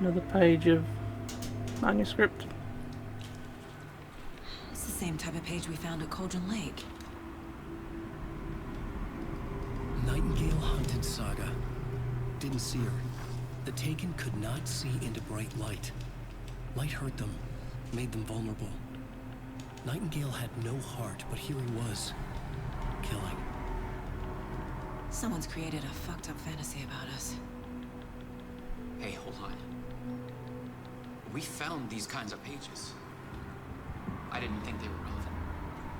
Another page of manuscript. It's the same type of page we found at Cauldron Lake. Nightingale hunted Saga. Didn't see her. The Taken could not see into bright light. Light hurt them, made them vulnerable. Nightingale had no heart, but here he was, killing. Someone's created a fucked up fantasy about us. Hey, hold on. We found these kinds of pages. I didn't think they were relevant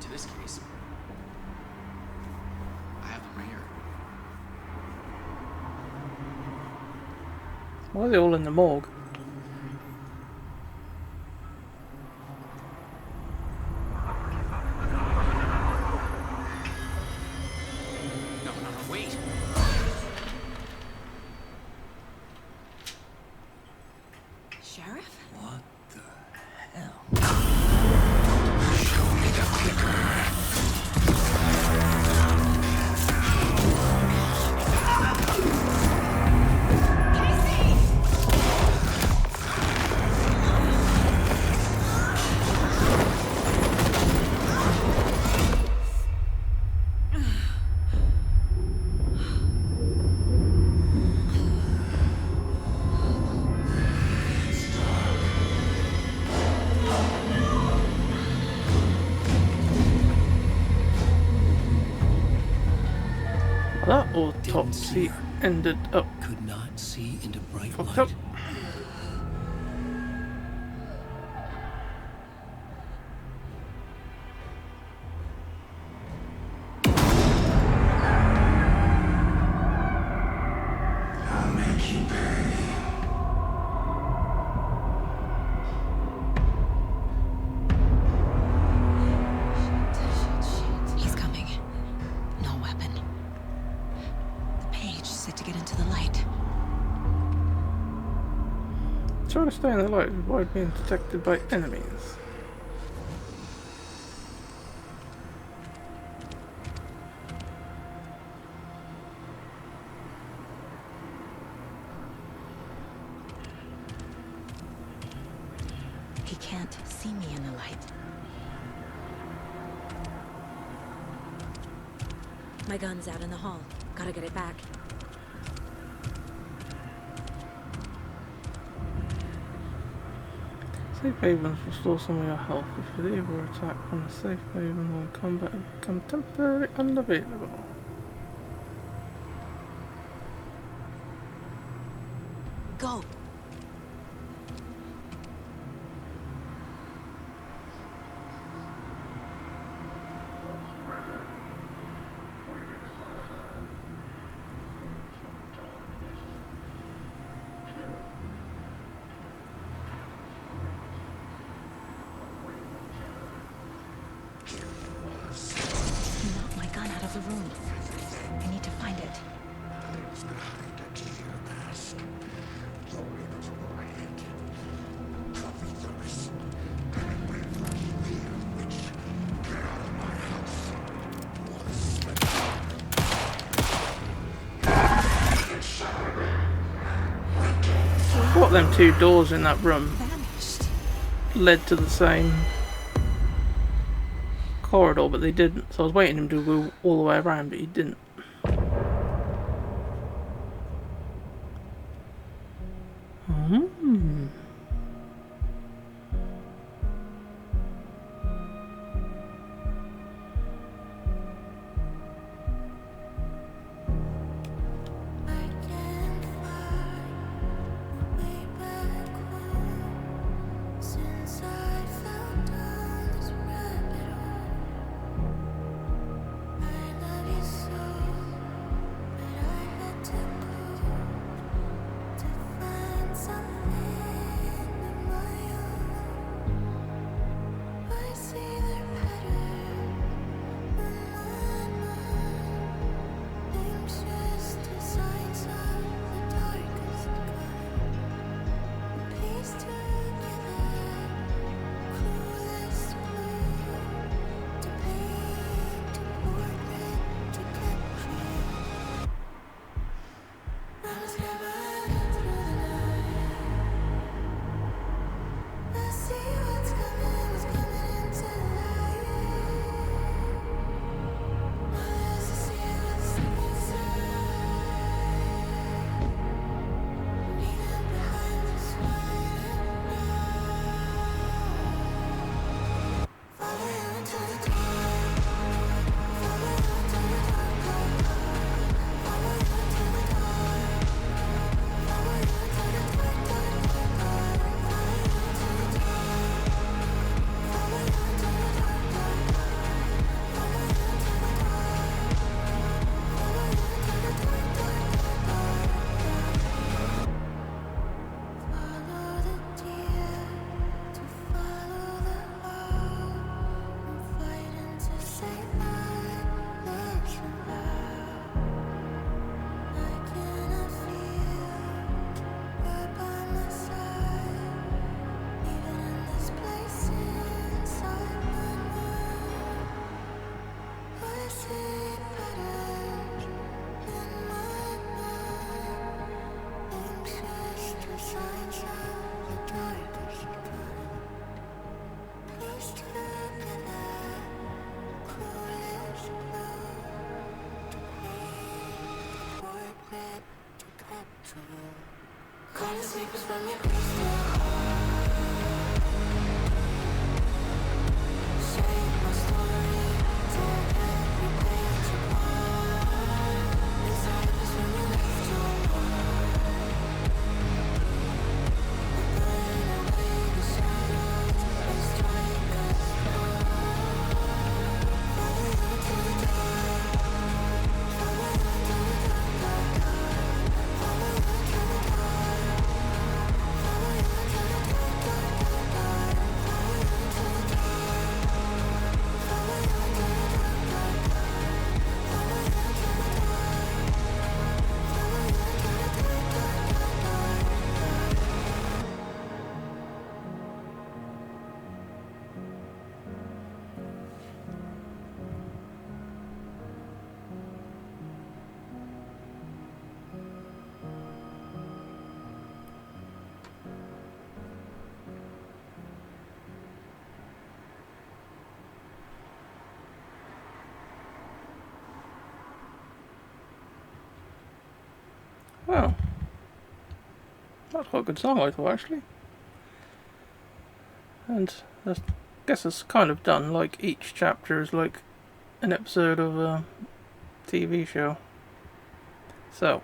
to this case. I have them right here. Why are they all in the morgue? No, wait! Sheriff? What the hell? Show me the clicker. That autopsy ended up. Could not see into bright Fucked light. up. I'll make you pay. He's coming. No weapon. The page said to get into the light. Try to stay in the light to avoid being detected by enemies. He can't see me in the light. My gun's out in the hall. Gotta get it back. Safe havens restore some of your health. If you leave or attack from a safe haven while in combat and become temporarily unavailable. Go! He knocked my gun out of the room. I need to find it. What them two doors in that room led to the same corridor, but they didn't. So I was waiting him to go all the way around, but he didn't. Well, that's quite a good song, I thought, actually. And I guess it's kind of done, like each chapter is like an episode of a TV show. So,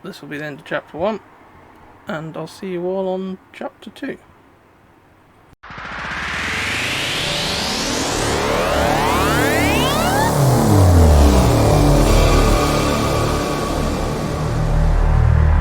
this will be the end of chapter 1, and I'll see you all on chapter 2.